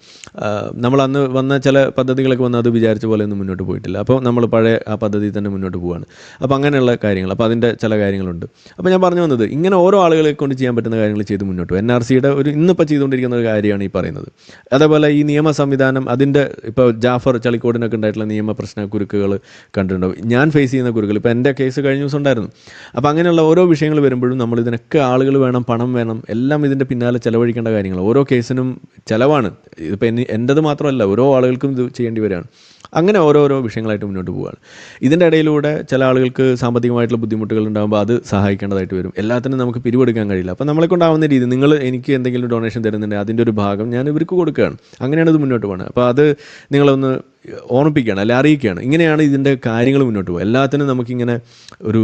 നമ്മളന്ന് വന്ന ചില പദ്ധതികളൊക്കെ വന്ന് അത് വിചാരിച്ച പോലെ ഒന്നും മുന്നോട്ട് പോയിട്ടില്ല. അപ്പോൾ നമ്മൾ പഴയ ആ പദ്ധതി തന്നെ മുന്നോട്ട് പോവുകയാണ്. അപ്പോൾ അങ്ങനെയുള്ള കാര്യങ്ങൾ, അപ്പോൾ അതിൻ്റെ ചില കാര്യങ്ങളുണ്ട്. അപ്പോൾ ഞാൻ പറഞ്ഞു വന്നത്, ഇങ്ങനെ ഓരോ ആളുകളെ കൊണ്ട് ചെയ്യാൻ പറ്റുന്ന കാര്യങ്ങൾ ചെയ്ത് മുന്നോട്ട് പോകും. NRCയുടെ ഒരു ഇന്നിപ്പോൾ ചെയ്തുകൊണ്ടിരിക്കുന്ന ഒരു കാര്യമാണ് ഈ പറയുന്നത്. അതേപോലെ ഈ നിയമ സംവിധാനം, അതിൻ്റെ ഇപ്പോൾ ജാഫർ ചളിക്കോടിനൊക്കെ ഉണ്ടായിട്ടുള്ള നിയമ പ്രശ്ന കുരുക്കുകൾ കണ്ടിട്ടുണ്ടാവും. ഞാൻ ഫേസ് ചെയ്യുന്ന കുരുക്കുകൾ, ഇപ്പോൾ എൻ്റെ കേസ് കഴിഞ്ഞ ദിവസം ഉണ്ടായിരുന്നു. അപ്പോൾ അങ്ങനെയുള്ള ഓരോ വിഷയങ്ങൾ വരുമ്പോഴും നമ്മൾ ഇതിനൊക്കെ ആളുകൾ വേണം, പണം വേണം, എല്ലാം ഇതിൻ്റെ പിന്നാലെ ചിലവഴിക്കേണ്ട കാര്യങ്ങൾ. ഓരോ കേസിനും ചിലവാണ്. ഇതിപ്പോൾ എൻ്റെത് മാത്രമല്ല, ഓരോ ആളുകൾക്കും ഇത് ചെയ്യേണ്ടി വരികയാണ്. അങ്ങനെ ഓരോരോ വിഷയങ്ങളായിട്ട് മുന്നോട്ട് പോവുകയാണ്. ഇതിൻ്റെ ഇടയിലൂടെ ചില ആളുകൾക്ക് സാമ്പത്തികമായിട്ടുള്ള ബുദ്ധിമുട്ടുകൾ ഉണ്ടാകുമ്പോൾ അത് സഹായിക്കേണ്ടതായിട്ട് വരും. എല്ലാത്തിനും നമുക്ക് പിരിവെടുക്കാൻ കഴിയില്ല. അപ്പോൾ നമ്മളെ കൊണ്ടാവുന്ന രീതി, നിങ്ങൾ എനിക്ക് എന്തെങ്കിലും ഡൊണേഷൻ തരുന്നുണ്ടെങ്കിൽ അതിൻ്റെ ഒരു ഭാഗം ഞാൻ ഇവർക്ക് കൊടുക്കുകയാണ്. അങ്ങനെയാണ് ഇത് മുന്നോട്ട് പോകുന്നത്. അപ്പോൾ അത് നിങ്ങളൊന്ന് ഓർമ്മിപ്പിക്കുകയാണ്, അല്ലെ അറിയിക്കുകയാണ്. ഇങ്ങനെയാണ് ഇതിൻ്റെ കാര്യങ്ങൾ മുന്നോട്ട് പോകുക. എല്ലാത്തിനും നമുക്കിങ്ങനെ ഒരു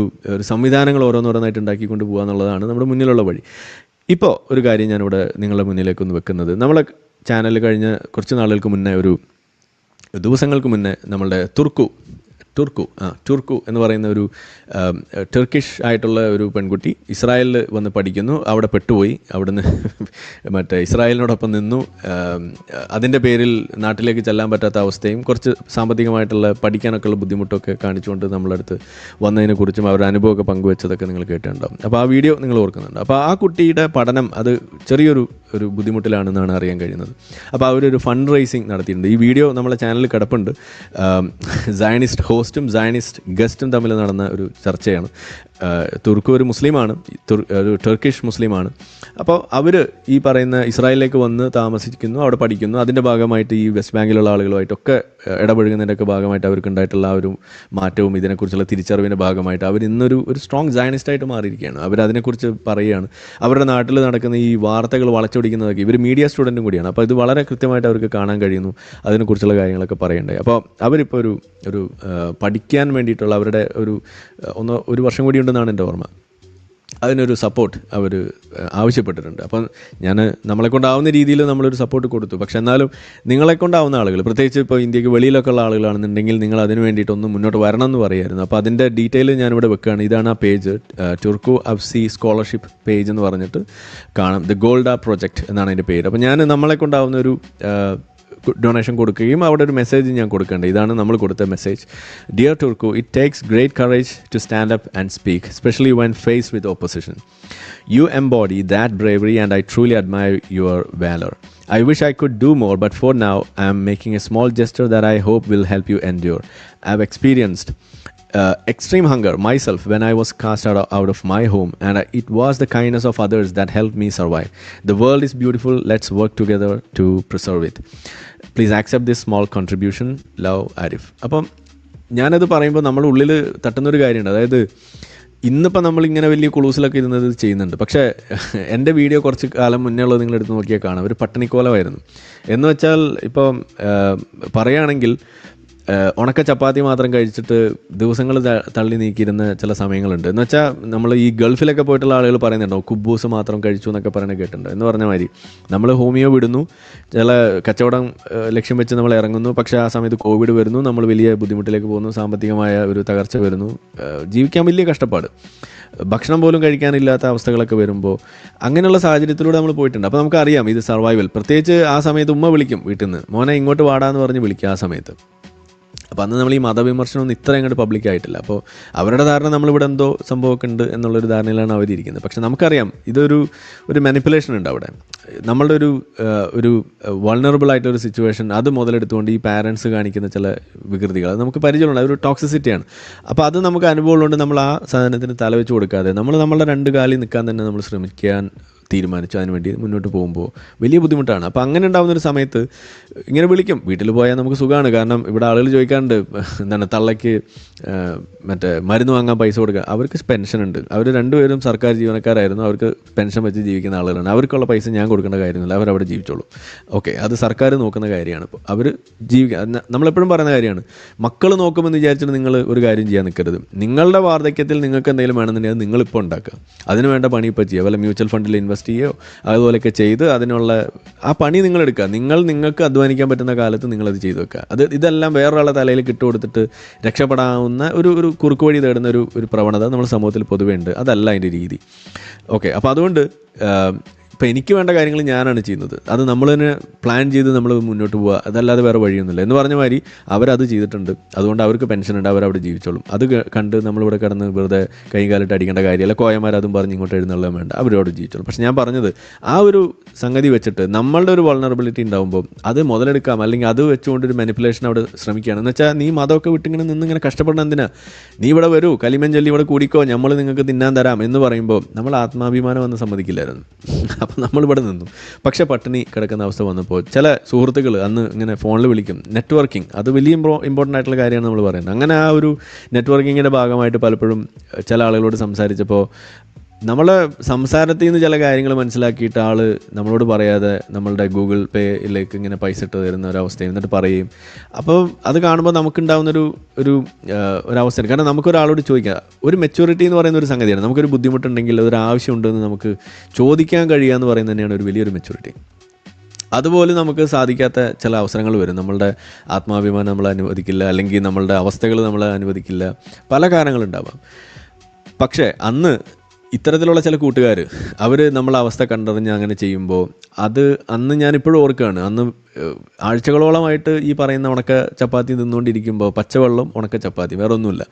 സംവിധാനങ്ങൾ ഓരോന്നോരോന്നായിട്ട് ഉണ്ടാക്കിക്കൊണ്ട് പോകുക എന്നുള്ളതാണ് നമ്മുടെ മുന്നിലുള്ള വഴി. ഇപ്പോൾ ഒരു കാര്യം ഞാനിവിടെ നിങ്ങളുടെ മുന്നിലേക്കൊന്ന് വെക്കുന്നത്, നമ്മളെ ചാനൽ കഴിഞ്ഞ കുറച്ച് നാളുകൾക്ക് മുന്നേ, ദിവസങ്ങൾക്ക് മുന്നേ, നമ്മളുടെ തുർക്കു എന്ന് പറയുന്ന ഒരു ടർക്കിഷ് ആയിട്ടുള്ള ഒരു പെൺകുട്ടി ഇസ്രായേലിൽ വന്ന് പഠിക്കുന്നു. അവിടെ പെട്ടുപോയി. അവിടുന്ന് ഇസ്രായേലിനോടൊപ്പം നിന്നു. അതിൻ്റെ പേരിൽ നാട്ടിലേക്ക് ചെല്ലാൻ പറ്റാത്ത അവസ്ഥയും കുറച്ച് സാമ്പത്തികമായിട്ടുള്ള പഠിക്കാനൊക്കെയുള്ള ബുദ്ധിമുട്ടൊക്കെ കാണിച്ചുകൊണ്ട് നമ്മളടുത്ത് വന്നതിനെക്കുറിച്ചും അവരുടെ അനുഭവമൊക്കെ പങ്കുവെച്ചതൊക്കെ നിങ്ങൾ കേട്ടിട്ടുണ്ടാവും. അപ്പോൾ ആ വീഡിയോ നിങ്ങൾ ഓർക്കുന്നുണ്ട്. അപ്പോൾ ആ കുട്ടിയുടെ പഠനം അത് ചെറിയൊരു ബുദ്ധിമുട്ടിലാണെന്നാണ് അറിയാൻ കഴിയുന്നത്. അപ്പോൾ അവരൊരു ഫണ്ട് റൈസിങ് നടത്തിയിട്ടുണ്ട്. ഈ വീഡിയോ നമ്മളെ ചാനലിൽ കിടപ്പുണ്ട്. സയനിസ്റ്റ് ഹോസ്റ്റും സയനിസ്റ്റ് ഗസ്റ്റും തമ്മിൽ നടന്ന ഒരു ചർച്ചയാണ്. തുർക്കു ഒരു മുസ്ലിമാണ്, ഒരു ടർക്കിഷ് മുസ്ലിമാണ്. അപ്പോൾ അവർ ഈ പറയുന്ന ഇസ്രായേലിലേക്ക് വന്ന് താമസിക്കുന്നു, അവിടെ പഠിക്കുന്നു. അതിൻ്റെ ഭാഗമായിട്ട് ഈ വെസ്റ്റ് ബാങ്കിലുള്ള ആളുകളുമായിട്ടൊക്കെ ഇടപഴകുന്നതിൻ്റെയൊക്കെ ഭാഗമായിട്ട് അവർക്ക് ഉണ്ടായിട്ടുള്ള ആ ഒരു മാറ്റവും ഇതിനെക്കുറിച്ചുള്ള തിരിച്ചറിവിൻ്റെ ഭാഗമായിട്ട് അവർ ഇന്നൊരു സ്ട്രോങ് സയനിസ്റ്റായിട്ട് മാറിയിരിക്കുകയാണ്. അവരതിനെക്കുറിച്ച് പറയുകയാണ്. അവരുടെ നാട്ടിൽ നടക്കുന്ന ഈ വാർത്തകൾ വളച്ചൊടിക്കുന്നതൊക്കെ, ഇവർ മീഡിയ സ്റ്റുഡൻറ്റും കൂടിയാണ്. അപ്പോൾ ഇത് വളരെ കൃത്യമായിട്ട് അവർക്ക് കാണാൻ കഴിയുന്നു. അതിനെക്കുറിച്ചുള്ള കാര്യങ്ങളൊക്കെ പറയണ്ടേ. അപ്പോൾ അവരിപ്പോൾ ഒരു പഠിക്കാൻ വേണ്ടിയിട്ടുള്ള അവരുടെ ഒരു വർഷം കൂടി ഉണ്ടെന്നാണ് എൻ്റെ ഓർമ്മ. അതിനൊരു സപ്പോർട്ട് അവർ ആവശ്യപ്പെട്ടിട്ടുണ്ട്. അപ്പം നമ്മളെക്കൊണ്ടാവുന്ന രീതിയിൽ നമ്മളൊരു സപ്പോർട്ട് കൊടുത്തു. പക്ഷെ എന്നാലും നിങ്ങളെക്കൊണ്ടാവുന്ന ആളുകൾ, പ്രത്യേകിച്ച് ഇപ്പോൾ ഇന്ത്യക്ക് വെളിയിലൊക്കെ ഉള്ള ആളുകളാണെന്നുണ്ടെങ്കിൽ, നിങ്ങൾ അതിന് വേണ്ടിയിട്ടൊന്ന് മുന്നോട്ട് വരണം എന്ന് പറയുമായിരുന്നു. അപ്പോൾ അതിൻ്റെ ഡീറ്റെയിൽ ഞാനിവിടെ വെക്കുകയാണ്. ഇതാണ് ആ പേജ്, ടുർക്കു അഫ്സി സ്കോളർഷിപ്പ് പേജ് എന്ന് പറഞ്ഞിട്ട് കാണാം. ദ ഗോൾഡ പ്രൊജക്റ്റ് എന്നാണ് അതിൻ്റെ പേര്. അപ്പോൾ ഞാൻ നമ്മളെക്കൊണ്ടാവുന്ന ഒരു ഡൊണേഷൻ കൊടുക്കുകയും അവിടെ ഒരു മെസ്സേജ് ഞാൻ കൊടുക്കേണ്ടത്. ഇതാണ് നമ്മൾ കൊടുത്ത message. Dear Turku, it takes great courage to stand up and speak, especially when faced with opposition. You embody that bravery and I truly admire your valor. I wish I could do more, but for now I am making a small gesture that I hope will help you endure. I have experienced extreme hunger myself when I was cast out of my home, and it was the kindness of others that helped me survive. The world is beautiful. Let's work together to preserve it. Please accept this small contribution. Love, Arif. അപ്പം ഞാനത് പറയുമ്പോൾ നമ്മുടെ ഉള്ളിൽ തട്ടുന്നൊരു കാര്യമുണ്ട്. അതായത് ഇന്നിപ്പോൾ നമ്മളിങ്ങനെ വലിയ കുളൂസിലൊക്കെ ഇരുന്നത് ചെയ്യുന്നുണ്ട്. പക്ഷേ എൻ്റെ വീഡിയോ കുറച്ച് കാലം മുന്നേ ഉള്ളത് നിങ്ങളെടുത്ത് നോക്കിയാൽ കാണാം. ഒരു പട്ടിണിക്കോലമായിരുന്നു. എന്ന് വെച്ചാൽ ഇപ്പോൾ പറയുകയാണെങ്കിൽ ഉണക്ക ചപ്പാത്തി മാത്രം കഴിച്ചിട്ട് ദിവസങ്ങൾ തള്ളി നീക്കിയിരുന്ന ചില സമയങ്ങളുണ്ട്. എന്ന് വെച്ചാൽ നമ്മൾ ഈ ഗൾഫിലൊക്കെ പോയിട്ടുള്ള ആളുകൾ പറയുന്നുണ്ടോ, കുബൂസ് മാത്രം കഴിച്ചു എന്നൊക്കെ പറയുന്നത് കേട്ടിട്ടുണ്ട്. എന്ന് പറഞ്ഞ മാതിരി നമ്മൾ ഹോമിയോ വിടുന്നു, ചില കച്ചവടം ലക്ഷ്യം വെച്ച് നമ്മൾ ഇറങ്ങുന്നു. പക്ഷേ ആ സമയത്ത് കോവിഡ് വരുന്നു, നമ്മൾ വലിയ ബുദ്ധിമുട്ടിലേക്ക് പോകുന്നു, സാമ്പത്തികമായ ഒരു തകർച്ച വരുന്നു, ജീവിക്കാൻ വലിയ കഷ്ടപ്പാട്, ഭക്ഷണം പോലും കഴിക്കാനില്ലാത്ത അവസ്ഥകളൊക്കെ വരുമ്പോൾ അങ്ങനെയുള്ള സാഹചര്യത്തിലൂടെ നമ്മൾ പോയിട്ടുണ്ട്. അപ്പോൾ നമുക്കറിയാം ഇത് സർവൈവൽ. പ്രത്യേകിച്ച് ആ സമയത്ത് ഉമ്മ വിളിക്കും വീട്ടിൽ നിന്ന്, മോനെ ഇങ്ങോട്ട് വാടാന്ന് പറഞ്ഞ് വിളിക്കുക ആ സമയത്ത്. അപ്പോൾ അന്ന് നമ്മൾ ഈ മതവിമർശനമൊന്നും ഇത്ര അങ്ങോട്ട് പബ്ലിക്കായിട്ടില്ല. അപ്പോൾ അവരുടെ ധാരണ നമ്മളിവിടെ എന്തോ സംഭവമൊക്കെ ഉണ്ട് എന്നുള്ളൊരു ധാരണയിലാണ് അവരിയ്ക്കുന്നത്. പക്ഷെ നമുക്കറിയാം ഇതൊരു മാനിപ്പുലേഷൻ ഉണ്ട് അവിടെ. നമ്മളുടെ ഒരു വൾണറബിൾ ആയിട്ടൊരു സിറ്റുവേഷൻ അത് മുതലെടുത്തുകൊണ്ട് ഈ പാരൻസ് കാണിക്കുന്ന ചില വികൃതികൾ അത് നമുക്ക് പരിചയമുണ്ട്. അതൊരു ടോക്സിസിറ്റിയാണ്. അപ്പോൾ അത് നമുക്ക് അനുഭവമുള്ളതുകൊണ്ട് നമ്മൾ ആ സാധനത്തിന് തലവെച്ച് കൊടുക്കാതെ നമ്മളുടെ രണ്ട് കാലിൽ നിൽക്കാൻ തന്നെ നമ്മൾ ശ്രമിക്കാൻ തീരുമാനിച്ചു. അതിനുവേണ്ടി മുന്നോട്ട് പോകുമ്പോൾ വലിയ ബുദ്ധിമുട്ടാണ്. അപ്പോൾ അങ്ങനെ ഉണ്ടാകുന്നൊരു സമയത്ത് ഇങ്ങനെ വിളിക്കും. വീട്ടിൽ പോയാൽ നമുക്ക് സുഖമാണ്. കാരണം ഇവിടെ ആളുകൾ ചോദിക്കാറുണ്ട്, എന്താണ് തള്ളയ്ക്ക് മരുന്ന് വാങ്ങാൻ പൈസ കൊടുക്കുക. അവർക്ക് പെൻഷൻ ഉണ്ട്. അവർ രണ്ടുപേരും സർക്കാർ ജീവനക്കാരായിരുന്നു. അവർക്ക് പെൻഷൻ വെച്ച് ജീവിക്കുന്ന ആളുകളാണ്. അവർക്കുള്ള പൈസ ഞാൻ കൊടുക്കേണ്ട കാര്യമൊന്നുമില്ല. അവരവിടെ ജീവിച്ചോളൂ. ഓക്കെ, അത് സർക്കാർ നോക്കുന്ന കാര്യമാണ്. ഇപ്പോൾ അവർ നമ്മളെപ്പോഴും പറയുന്ന കാര്യമാണ്, മക്കൾ നോക്കുമെന്ന് വിചാരിച്ചിട്ട് നിങ്ങൾ ഒരു കാര്യം ചെയ്യാൻ നിൽക്കരുത്. നിങ്ങളുടെ വാർദ്ധക്യത്തിൽ നിങ്ങൾക്ക് എന്തെങ്കിലും വേണമെന്നുണ്ടെങ്കിൽ അത് നിങ്ങളിപ്പോൾ ഉണ്ടാക്കുക. അതിന് വേണ്ട പണി ഇപ്പോൾ ചെയ്യുക. വല്ല മ്യൂച്വൽ ഫണ്ടിൽ ഇൻവെസ്റ്റ് ചെയ്യുകയോ അതുപോലെയൊക്കെ ചെയ്ത് അതിനുള്ള ആ പണി നിങ്ങളെടുക്കുക. നിങ്ങൾക്ക് അധ്വാനിക്കാൻ പറ്റുന്ന കാലത്ത് നിങ്ങളത് ചെയ്തു വെക്കുക. ഇതെല്ലാം വേറൊരാളുടെ തലയിൽ കിട്ടുകൊടുത്തിട്ട് രക്ഷപ്പെടാവുന്ന ഒരു കുറുക്ക് വഴി തേടുന്ന ഒരു പ്രവണത നമ്മുടെ സമൂഹത്തിൽ പൊതുവേ ഉണ്ട്. അതല്ല അതിൻ്റെ രീതി. ഓക്കെ, അപ്പോൾ അതുകൊണ്ട് അപ്പോൾ എനിക്ക് വേണ്ട കാര്യങ്ങൾ ഞാനാണ് ചെയ്യുന്നത്. അത് നമ്മൾ തന്നെ പ്ലാൻ ചെയ്ത് നമ്മൾ മുന്നോട്ട് പോവുക, അതല്ലാതെ വേറെ വഴിയൊന്നുമില്ല. എന്ന് പറഞ്ഞ മാതിരി അവരത് ചെയ്തിട്ടുണ്ട്, അതുകൊണ്ട് അവർക്ക് പെൻഷൻ ഉണ്ട്, അവരവിടെ ജീവിച്ചോളും. അത് കണ്ട് നമ്മളിവിടെ കിടന്ന് വെറുതെ കൈ കാലിട്ട് അടിക്കേണ്ട കാര്യമല്ല. കോയമാരതും പറഞ്ഞ് ഇങ്ങോട്ട് എഴുന്നള്ളുക വേണ്ട, അവരോട് ജീവിച്ചോളും. പക്ഷെ ഞാൻ പറഞ്ഞത് ആ ഒരു സംഗതി വെച്ചിട്ട് നമ്മളുടെ ഒരു വൾണറബിലിറ്റി ഉണ്ടാകുമ്പോൾ അത് മുതലെടുക്കാം, അല്ലെങ്കിൽ അത് വെച്ചുകൊണ്ടൊരു മാനിപ്പുലേഷൻ അവിടെ ശ്രമിക്കുകയാണ്. എന്ന് വെച്ചാൽ നീ മതമൊക്കെ വിട്ടിങ്ങനെ നിന്നിങ്ങനെ കഷ്ടപ്പെടണം എന്തിനാ, നീ ഇവിടെ വരൂ, കലിമൻ ചൊല്ലി ഇവിടെ കൂടിക്കോ, നമ്മൾ നിങ്ങൾക്ക് തിന്നാൻ തരാം എന്ന് പറയുമ്പോൾ നമ്മൾ ആത്മാഭിമാനം വന്ന് സമ്മതിക്കില്ലായിരുന്നു. അപ്പം നമ്മളിവിടെ നിന്നു. പക്ഷേ പട്ടിണി കിടക്കുന്ന അവസ്ഥ വന്നപ്പോൾ ചില സുഹൃത്തുക്കൾ അന്ന് ഇങ്ങനെ ഫോണിൽ വിളിക്കും. നെറ്റ്വർക്കിംഗ് അത് വലിയ ഇമ്പോർട്ടൻ്റ് ആയിട്ടുള്ള കാര്യമാണ് നമ്മൾ പറയുന്നത്. അങ്ങനെ ആ ഒരു നെറ്റ്വർക്കിങ്ങിൻ്റെ ഭാഗമായിട്ട് പലപ്പോഴും ചില ആളുകളോട് സംസാരിച്ചപ്പോൾ നമ്മളെ സംസാരത്തിൽ നിന്ന് ചില കാര്യങ്ങൾ മനസ്സിലാക്കിയിട്ട് ആൾ നമ്മളോട് പറയാതെ നമ്മളുടെ ഗൂഗിൾ പേയിലേക്ക് ഇങ്ങനെ പൈസ ഇട്ട് തരുന്ന ഒരവസ്ഥ എന്നിട്ട് പറയും. അപ്പോൾ അത് കാണുമ്പോൾ നമുക്കുണ്ടാകുന്നൊരു ഒരവസ്ഥയാണ്. കാരണം നമുക്കൊരാളോട് ചോദിക്കുക, ഒരു മെച്യൂരിറ്റി എന്ന് പറയുന്ന ഒരു സംഗതിയാണ്. നമുക്കൊരു ബുദ്ധിമുട്ടുണ്ടെങ്കിൽ അതൊരു ആവശ്യമുണ്ടെന്ന് നമുക്ക് ചോദിക്കാൻ കഴിയുക എന്ന് പറയുന്നത് തന്നെയാണ് ഒരു വലിയൊരു മെച്യൂരിറ്റി. അതുപോലെ നമുക്ക് സാധിക്കാത്ത ചില അവസരങ്ങൾ വരും. നമ്മളുടെ ആത്മാഭിമാനം നമ്മളെ അനുവദിക്കില്ല, അല്ലെങ്കിൽ നമ്മളുടെ അവസ്ഥകൾ നമ്മളെ അനുവദിക്കില്ല, പല കാരണങ്ങളുണ്ടാവാം. പക്ഷേ അന്ന് ഇത്തരത്തിലുള്ള ചില കൂട്ടുകാർ അവർ നമ്മളെ അവസ്ഥ കണ്ടറിഞ്ഞ് അങ്ങനെ ചെയ്യുമ്പോൾ അന്ന് ഞാനിപ്പോഴും ഓർക്കുകയാണ്. അന്ന് ആഴ്ചകളോളമായിട്ട് ഈ പറയുന്ന ഉണക്ക ചപ്പാത്തി തിന്നുകൊണ്ടിരിക്കുമ്പോൾ, പച്ചവെള്ളം ഉണക്ക ചപ്പാത്തി, വേറെ ഒന്നുമില്ല,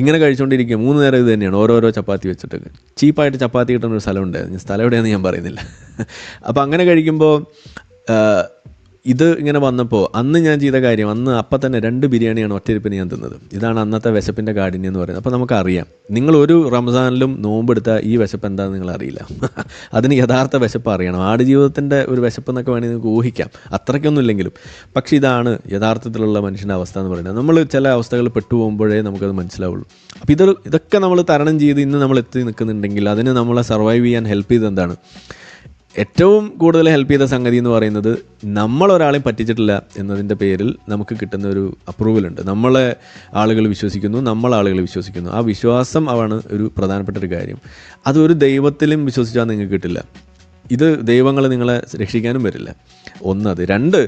ഇങ്ങനെ കഴിച്ചുകൊണ്ടിരിക്കുക. 3 നേരം ഇത് തന്നെയാണ്, ഓരോരോ ചപ്പാത്തി വെച്ചിട്ട്. ചീപ്പായിട്ട് ചപ്പാത്തി കിട്ടുന്ന ഒരു സ്ഥലം ഉണ്ടായിരുന്നു. സ്ഥലം എവിടെയാണെന്ന് ഞാൻ പറയുന്നില്ല. അപ്പോൾ അങ്ങനെ കഴിക്കുമ്പോൾ ഇത് ഇങ്ങനെ വന്നപ്പോൾ അന്ന് ഞാൻ ചെയ്ത കാര്യം, അന്ന് അപ്പം തന്നെ 2 ബിരിയാണിയാണ് ഒറ്റയിരിപ്പിന് ഞാൻ തിന്നത്. ഇതാണ് അന്നത്തെ വിശപ്പിൻ്റെ കാഠിന്യം എന്ന് പറയുന്നത്. അപ്പോൾ നമുക്കറിയാം, നിങ്ങളൊരു റംസാനിലും നോമ്പെടുത്താൽ ഈ വിശപ്പ് എന്താണെന്ന് നിങ്ങളറിയില്ല. അതിന് യഥാർത്ഥ വിശപ്പ് അറിയണം. ആടുജീവിതത്തിൻ്റെ ഒരു വിശപ്പ് എന്നൊക്കെ വേണമെങ്കിൽ നിങ്ങൾക്ക് ഊഹിക്കാം, അത്രയ്ക്കൊന്നും ഇല്ലെങ്കിലും. പക്ഷേ ഇതാണ് യഥാർത്ഥത്തിലുള്ള മനുഷ്യൻ്റെ അവസ്ഥ എന്ന് പറയുന്നത്. നമ്മൾ ചില അവസ്ഥകൾ പെട്ടുപോകുമ്പോഴേ നമുക്കത് മനസ്സിലാവുള്ളൂ. അപ്പോൾ ഇതൊക്കെ നമ്മൾ തരണം ചെയ്ത് ഇന്ന് നമ്മൾ എത്തി നിൽക്കുന്നുണ്ടെങ്കിൽ അതിന് നമ്മളെ സർവൈവ് ചെയ്യാൻ ഹെൽപ്പ് ചെയ്ത് എന്താണ്? ഏറ്റവും കൂടുതൽ ഹെൽപ്പ് ചെയ്ത സംഗതി എന്ന് പറയുന്നത് നമ്മളൊരാളെയും പറ്റിച്ചിട്ടില്ല എന്നതിൻ്റെ പേരിൽ നമുക്ക് കിട്ടുന്ന ഒരു അപ്രൂവലുണ്ട്. നമ്മളെ ആളുകൾ വിശ്വസിക്കുന്നു, ആളുകൾ വിശ്വസിക്കുന്നു. ആ വിശ്വാസം ആണ് ഒരു പ്രധാനപ്പെട്ട ഒരു കാര്യം. അതൊരു ദൈവത്തിലും വിശ്വസിച്ചാൽ നിങ്ങൾക്ക് കിട്ടില്ല. ഇത് ദൈവങ്ങൾ നിങ്ങളെ രക്ഷിക്കാനും വരില്ല. ഒന്നത്. 2,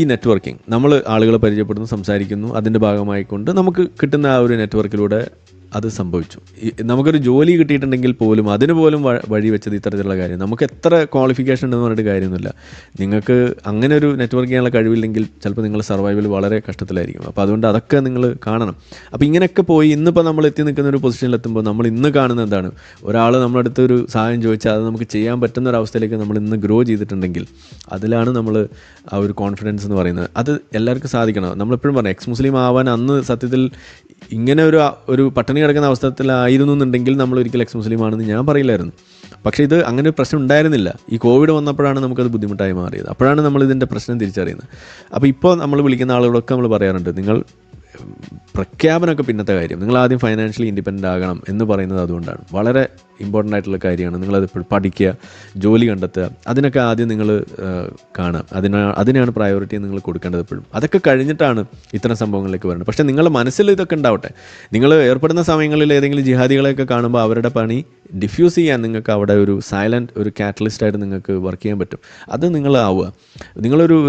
ഈ നെറ്റ്വർക്കിംഗ്, നമ്മൾ ആളുകളെ പരിചയപ്പെടുന്നു, സംസാരിക്കുന്നു, അതിൻ്റെ ഭാഗമായിക്കൊണ്ട് നമുക്ക് കിട്ടുന്ന ആ ഒരു നെറ്റ്വർക്കിലൂടെ അത് സംഭവിച്ചു. നമുക്കൊരു ജോലി കിട്ടിയിട്ടുണ്ടെങ്കിൽ പോലും അതിന് പോലും വഴി വെച്ചത് ഇത്തരത്തിലുള്ള കാര്യം. നമുക്ക് എത്ര ക്വാളിഫിക്കേഷൻ ഉണ്ടെന്ന് പറഞ്ഞിട്ട് കാര്യമൊന്നുമില്ല. നിങ്ങൾക്ക് അങ്ങനെ ഒരു നെറ്റ്വർക്ക് ചെയ്യാനുള്ള കഴിവില്ലെങ്കിൽ ചിലപ്പോൾ നിങ്ങൾ സർവൈവൽ വളരെ കഷ്ടത്തിലായിരിക്കും. അപ്പോൾ അതുകൊണ്ട് അതൊക്കെ നിങ്ങൾ കാണണം. അപ്പോൾ ഇങ്ങനെയൊക്കെ പോയി ഇന്നിപ്പോൾ നമ്മൾ എത്തി നിൽക്കുന്ന ഒരു പൊസിഷനിലെത്തുമ്പോൾ നമ്മൾ ഇന്ന് കാണുന്നത് എന്താണ്? ഒരാൾ നമ്മുടെ അടുത്ത് ഒരു സഹായം ചോദിച്ചാൽ അത് നമുക്ക് ചെയ്യാൻ പറ്റുന്ന ഒരവസ്ഥയിലേക്ക് നമ്മൾ ഇന്ന് ഗ്രോ ചെയ്തിട്ടുണ്ടെങ്കിൽ അതിലാണ് നമ്മൾ ആ ഒരു കോൺഫിഡൻസ് എന്ന് പറയുന്നത്. അത് എല്ലാവർക്കും സാധിക്കണം. നമ്മളെപ്പോഴും പറഞ്ഞു, എക്സ് മുസ്ലിം ആവാൻ അന്ന് സത്യത്തിൽ ഇങ്ങനെ ഒരു പട്ടിണി കിടക്കുന്ന അവസ്ഥത്തിലായിരുന്നു എന്നുണ്ടെങ്കിൽ നമ്മൾ ഒരിക്കലും എക്സ് മുസ്ലിം ആണെന്ന് ഞാൻ പറയില്ലായിരുന്നു. പക്ഷേ ഇത് അങ്ങനെ ഒരു പ്രശ്നം ഉണ്ടായിരുന്നില്ല. ഈ കോവിഡ് വന്നപ്പോഴാണ് നമുക്കത് ബുദ്ധിമുട്ടായി മാറിയത്. അപ്പോഴാണ് നമ്മൾ ഇതിൻ്റെ പ്രശ്നം തിരിച്ചറിയുന്നത്. അപ്പോൾ ഇപ്പോൾ നമ്മൾ വിളിക്കുന്ന ആളുകളൊക്കെ നമ്മൾ പറയാറുണ്ട്, നിങ്ങൾ പ്രഖ്യാപനമൊക്കെ പിന്നത്തെ കാര്യം, നിങ്ങൾ ആദ്യം ഫൈനാൻഷ്യലി ഇൻഡിപെൻഡൻ്റ് ആകണം എന്ന് പറയുന്നത് അതുകൊണ്ടാണ്. വളരെ ഇമ്പോർട്ടൻ്റ് ആയിട്ടുള്ള കാര്യമാണ്. നിങ്ങളത് പഠിക്കുക, ജോലി കണ്ടെത്തുക, അതിനൊക്കെ ആദ്യം നിങ്ങൾ കാണുക. അതിനാണ് പ്രയോറിറ്റി നിങ്ങൾ കൊടുക്കേണ്ടത് എപ്പോഴും. അതൊക്കെ കഴിഞ്ഞിട്ടാണ് ഇത്തരം സംഭവങ്ങളിലേക്ക് വരുന്നത്. പക്ഷേ നിങ്ങളുടെ മനസ്സിൽ ഇതൊക്കെ ഉണ്ടാവട്ടെ. നിങ്ങൾ ഏർപ്പെടുന്ന സമയങ്ങളിൽ ഏതെങ്കിലും ജിഹാദികളെയൊക്കെ കാണുമ്പോൾ അവരുടെ പണി ഡിഫ്യൂസ് ചെയ്യാൻ നിങ്ങൾക്ക് അവിടെ ഒരു സൈലൻറ്റ് ഒരു കാറ്റലിസ്റ്റായിട്ട് നിങ്ങൾക്ക് വർക്ക് ചെയ്യാൻ പറ്റും. അത് നിങ്ങളാവുക. നിങ്ങളൊരു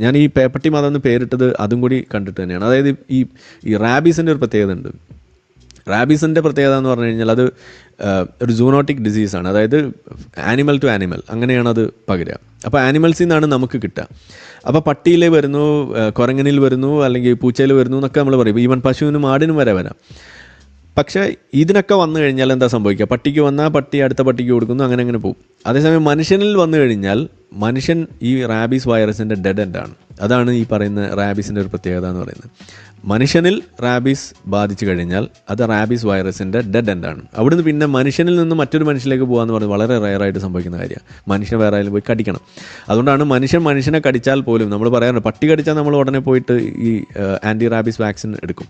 ഞാൻ ഈ പേപ്പട്ടി മതം എന്ന് പേരിട്ടത് അതും കൂടി കണ്ടിട്ട് തന്നെയാണ്. അതായത് ഈ റാബീസിൻ്റെ ഒരു പ്രത്യേകത ഉണ്ട്. റാബീസിൻ്റെ പ്രത്യേകത എന്ന് പറഞ്ഞു കഴിഞ്ഞാൽ അത് ഒരു സൂണോട്ടിക് ഡിസീസാണ്. അതായത് ആനിമൽ ടു ആനിമൽ, അങ്ങനെയാണ് അത് പകരുക. അപ്പോൾ ആനിമൽസിൽ നിന്നാണ് നമുക്ക് കിട്ടുക. അപ്പോൾ പട്ടിയിൽ വരുന്നു, കുരങ്ങനിൽ വരുന്നു, അല്ലെങ്കിൽ പൂച്ചയിൽ വരുന്നു എന്നൊക്കെ നമ്മൾ പറയും. ഈവൻ പശുവിനും ആടിനും വരാം. പക്ഷേ ഇതിനൊക്കെ വന്നു കഴിഞ്ഞാൽ എന്താ സംഭവിക്കുക? പട്ടിക്ക് വന്നാൽ പട്ടി അടുത്ത പട്ടിക്ക് കൊടുക്കുന്നു, അങ്ങനെ പോകും. അതേസമയം മനുഷ്യനിൽ വന്നു കഴിഞ്ഞാൽ മനുഷ്യൻ ഈ റാബീസ് വൈറസിൻ്റെ ഡെഡ് എൻഡാണ്. അതാണ് ഈ പറയുന്ന റാബീസിൻ്റെ ഒരു പ്രത്യേകത എന്ന് പറയുന്നത്. മനുഷ്യനിൽ റാബീസ് ബാധിച്ചു കഴിഞ്ഞാൽ അത് റാബീസ് വൈറസിൻ്റെ ഡെഡ് എൻഡാണ്. അവിടുന്ന് പിന്നെ മനുഷ്യനിൽ നിന്ന് മറ്റൊരു മനുഷ്യനിലേക്ക് പോകാമെന്ന് പറയുന്നത് വളരെ റെയറായിട്ട് സംഭവിക്കുന്ന കാര്യമാണ്. മനുഷ്യൻ വേറെ ആയാലും പോയി കടിക്കണം. അതുകൊണ്ടാണ് മനുഷ്യനെ കടിച്ചാൽ പോലും നമ്മൾ പറയാറുണ്ട്, പട്ടി കടിച്ചാൽ നമ്മൾ ഉടനെ പോയിട്ട് ഈ ആൻറ്റി റാബീസ് വാക്സിൻ എടുക്കും.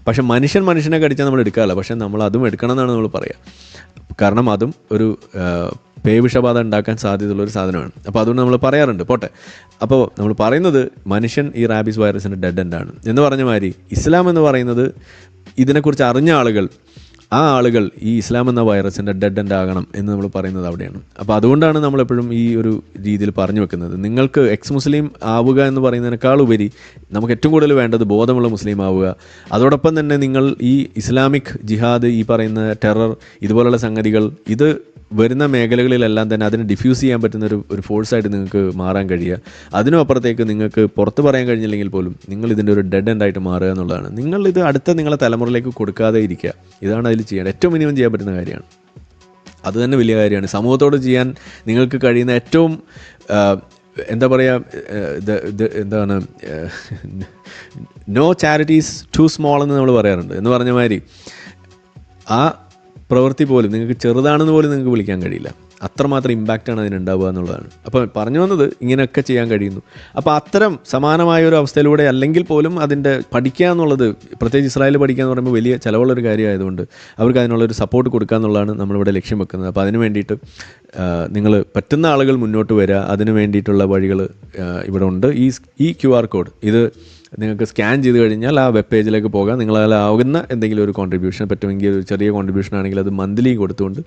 പക്ഷേ മനുഷ്യനെ കടിച്ചാൽ നമ്മൾ എടുക്കാറില്ല. പക്ഷേ നമ്മൾ അതും എടുക്കണം എന്നാണ് നമ്മൾ പറയുക. കാരണം അതും ഒരു പേവിഷബാധ ഉണ്ടാക്കാൻ സാധ്യതയുള്ളൊരു സാധനമാണ്. അപ്പോൾ അതുകൊണ്ട് നമ്മൾ പറയാറുണ്ട്. പോട്ടെ, അപ്പോൾ നമ്മൾ പറയുന്നത് മനുഷ്യൻ ഈ റാബീസ് വൈറസിൻ്റെ ഡെഡ് എൻഡാണ് എന്ന് പറഞ്ഞ മാതിരി ഇസ്ലാം എന്ന് പറയുന്നത് ഇതിനെക്കുറിച്ച് അറിഞ്ഞ ആളുകൾ ഈ ഇസ്ലാം എന്ന വൈറസിൻ്റെ ഡെഡ് എൻഡ് ആകണം എന്ന് നമ്മൾ പറയുന്നത് അവിടെയാണ്. അപ്പോൾ അതുകൊണ്ടാണ് നമ്മളെപ്പോഴും ഈ ഒരു രീതിയിൽ പറഞ്ഞു വെക്കുന്നത്. നിങ്ങൾക്ക് എക്സ് മുസ്ലിം ആവുക എന്ന് പറയുന്നതിനേക്കാൾ ഉപരി നമുക്ക് ഏറ്റവും കൂടുതൽ വേണ്ടത് ബോധമുള്ള മുസ്ലിം ആവുക. അതോടൊപ്പം തന്നെ നിങ്ങൾ ഈ ഇസ്ലാമിക് ജിഹാദ്, ഈ പറയുന്ന ടെറർ, ഇതുപോലുള്ള സംഗതികൾ, ഇത് വരുന്ന മേഖലകളിലെല്ലാം തന്നെ അതിനെ ഡിഫ്യൂസ് ചെയ്യാൻ പറ്റുന്ന ഒരു ഫോഴ്സായിട്ട് നിങ്ങൾക്ക് മാറാൻ കഴിയുക. അതിനും അപ്പുറത്തേക്ക് നിങ്ങൾക്ക് പുറത്ത് പറയാൻ കഴിഞ്ഞില്ലെങ്കിൽ പോലും നിങ്ങൾ ഇതിൻ്റെ ഒരു ഡെഡ് എൻഡായിട്ട് മാറുക എന്നുള്ളതാണ്. നിങ്ങളിത് അടുത്ത നിങ്ങളെ തലമുറയിലേക്ക് കൊടുക്കാതെ ഇരിക്കുക. ഇതാണ് അതിൽ ചെയ്യേണ്ടത്. ഏറ്റവും മിനിമം ചെയ്യാൻ പറ്റുന്ന കാര്യമാണ്. അത് തന്നെ വലിയ കാര്യമാണ്. സമൂഹത്തോട് ചെയ്യാൻ നിങ്ങൾക്ക് കഴിയുന്ന ഏറ്റവും എന്താ പറയുക, എന്താണ് നോ ചാരിറ്റീസ് ടു സ്മോൾ എന്ന് നമ്മൾ പറയാറുണ്ട്. എന്ന് പറഞ്ഞ മാതിരി ആ പ്രവൃത്തി പോലും നിങ്ങൾക്ക് ചെറുതാണെന്ന് പോലും നിങ്ങൾക്ക് വിളിക്കാൻ കഴിയില്ല. അത്രമാത്രം ഇമ്പാക്റ്റാണ് അതിനുണ്ടാവുക എന്നുള്ളതാണ്. അപ്പോൾ പറഞ്ഞു വന്നത് ഇങ്ങനെയൊക്കെ ചെയ്യാൻ കഴിയുന്നു. അപ്പോൾ അത്തരം സമാനമായ ഒരു അവസ്ഥയിലൂടെ അല്ലെങ്കിൽ പോലും അതിൻ്റെ പഠിക്കുക എന്നുള്ളത്, പ്രത്യേകിച്ച് ഇസ്രായേൽ പഠിക്കുക എന്ന് പറയുമ്പോൾ വലിയ ചിലവുള്ളൊരു കാര്യമായതുകൊണ്ട് അവർക്ക് അതിനുള്ളൊരു സപ്പോർട്ട് കൊടുക്കുക എന്നുള്ളതാണ് നമ്മളിവിടെ ലക്ഷ്യം വെക്കുന്നത്. അപ്പോൾ അതിന് വേണ്ടിയിട്ട് നിങ്ങൾ പറ്റുന്ന ആളുകൾ മുന്നോട്ട് വരിക. അതിന് വേണ്ടിയിട്ടുള്ള വഴികൾ ഇവിടെ ഉണ്ട്. ഈ QR കോഡ് ഇത് നിങ്ങൾക്ക് സ്കാൻ ചെയ്ത് കഴിഞ്ഞാൽ ആ വെബ് പേജിലേക്ക് പോകാം. നിങ്ങളാലാവുന്ന എന്തെങ്കിലും ഒരു കോൺട്രിബ്യൂഷൻ, പറ്റുമെങ്കിൽ ഒരു ചെറിയ കോൺട്രിബ്യൂഷൻ ആണെങ്കിൽ അത് മന്ത്ലി കൊടുത്തുകൊണ്ട്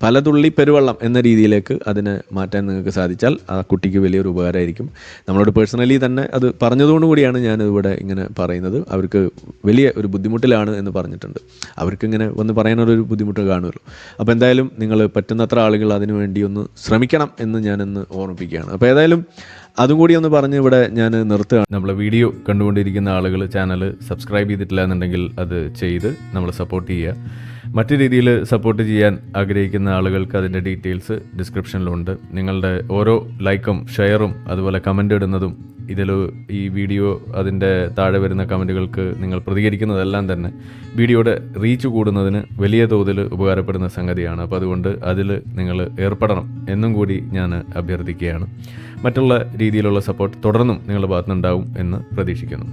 പലതുള്ളി പെരുവെള്ളം എന്ന രീതിയിലേക്ക് അതിനെ മാറ്റാൻ നിങ്ങൾക്ക് സാധിച്ചാൽ ആ കുട്ടിക്ക് വലിയൊരു ഉപകാരമായിരിക്കും. നമ്മളോട് പേഴ്സണലി തന്നെ അത് പറഞ്ഞതുകൊണ്ടുകൂടിയാണ് ഞാനിവിടെ ഇങ്ങനെ പറയുന്നത്. അവർക്ക് വലിയ ഒരു ബുദ്ധിമുട്ടിലാണ് എന്ന് പറഞ്ഞിട്ടുണ്ട്. അവർക്കിങ്ങനെ ഒന്ന് പറയാനൊരു ബുദ്ധിമുട്ട് കാണുമല്ലോ. അപ്പോൾ എന്തായാലും നിങ്ങൾ പറ്റുന്നത്ര ആളുകൾ അതിനു വേണ്ടി ഒന്ന് ശ്രമിക്കണം എന്ന് ഞാനൊന്ന് ഓർമ്മിപ്പിക്കുകയാണ്. അപ്പോൾ ഏതായാലും അതും കൂടി ഒന്ന് പറഞ്ഞ് ഇവിടെ ഞാൻ നിർത്തുകയാണ്. നമ്മളെ വീഡിയോ കണ്ടുകൊണ്ടിരിക്കുന്ന ആളുകൾ ചാനൽ സബ്സ്ക്രൈബ് ചെയ്തിട്ടില്ല എന്നുണ്ടെങ്കിൽ അത് ചെയ്ത് നമ്മൾ സപ്പോർട്ട് ചെയ്യുക. മറ്റു രീതിയിൽ സപ്പോർട്ട് ചെയ്യാൻ ആഗ്രഹിക്കുന്ന ആളുകൾക്ക് അതിൻ്റെ ഡീറ്റെയിൽസ് ഡിസ്ക്രിപ്ഷനിലുണ്ട്. നിങ്ങളുടെ ഓരോ ലൈക്കും ഷെയറും അതുപോലെ കമൻ്റ് ഇടുന്നതും ഈ വീഡിയോ അതിൻ്റെ താഴെ വരുന്ന കമൻറ്റുകൾക്ക് നിങ്ങൾ പ്രതികരിക്കുന്നതെല്ലാം തന്നെ വീഡിയോയുടെ റീച്ച് കൂടുന്നതിന് വലിയ തോതിൽ ഉപകാരപ്പെടുന്ന സംഗതിയാണ്. അപ്പോൾ അതുകൊണ്ട് അതിൽ നിങ്ങൾ ഏർപ്പെടണം എന്നും കൂടി ഞാൻ അഭ്യർത്ഥിക്കുകയാണ്. മറ്റുള്ള രീതിയിലുള്ള സപ്പോർട്ട് തുടർന്നും നിങ്ങളുടെ ഭാഗത്തുനിന്നുണ്ടാവും എന്ന് പ്രതീക്ഷിക്കുന്നു.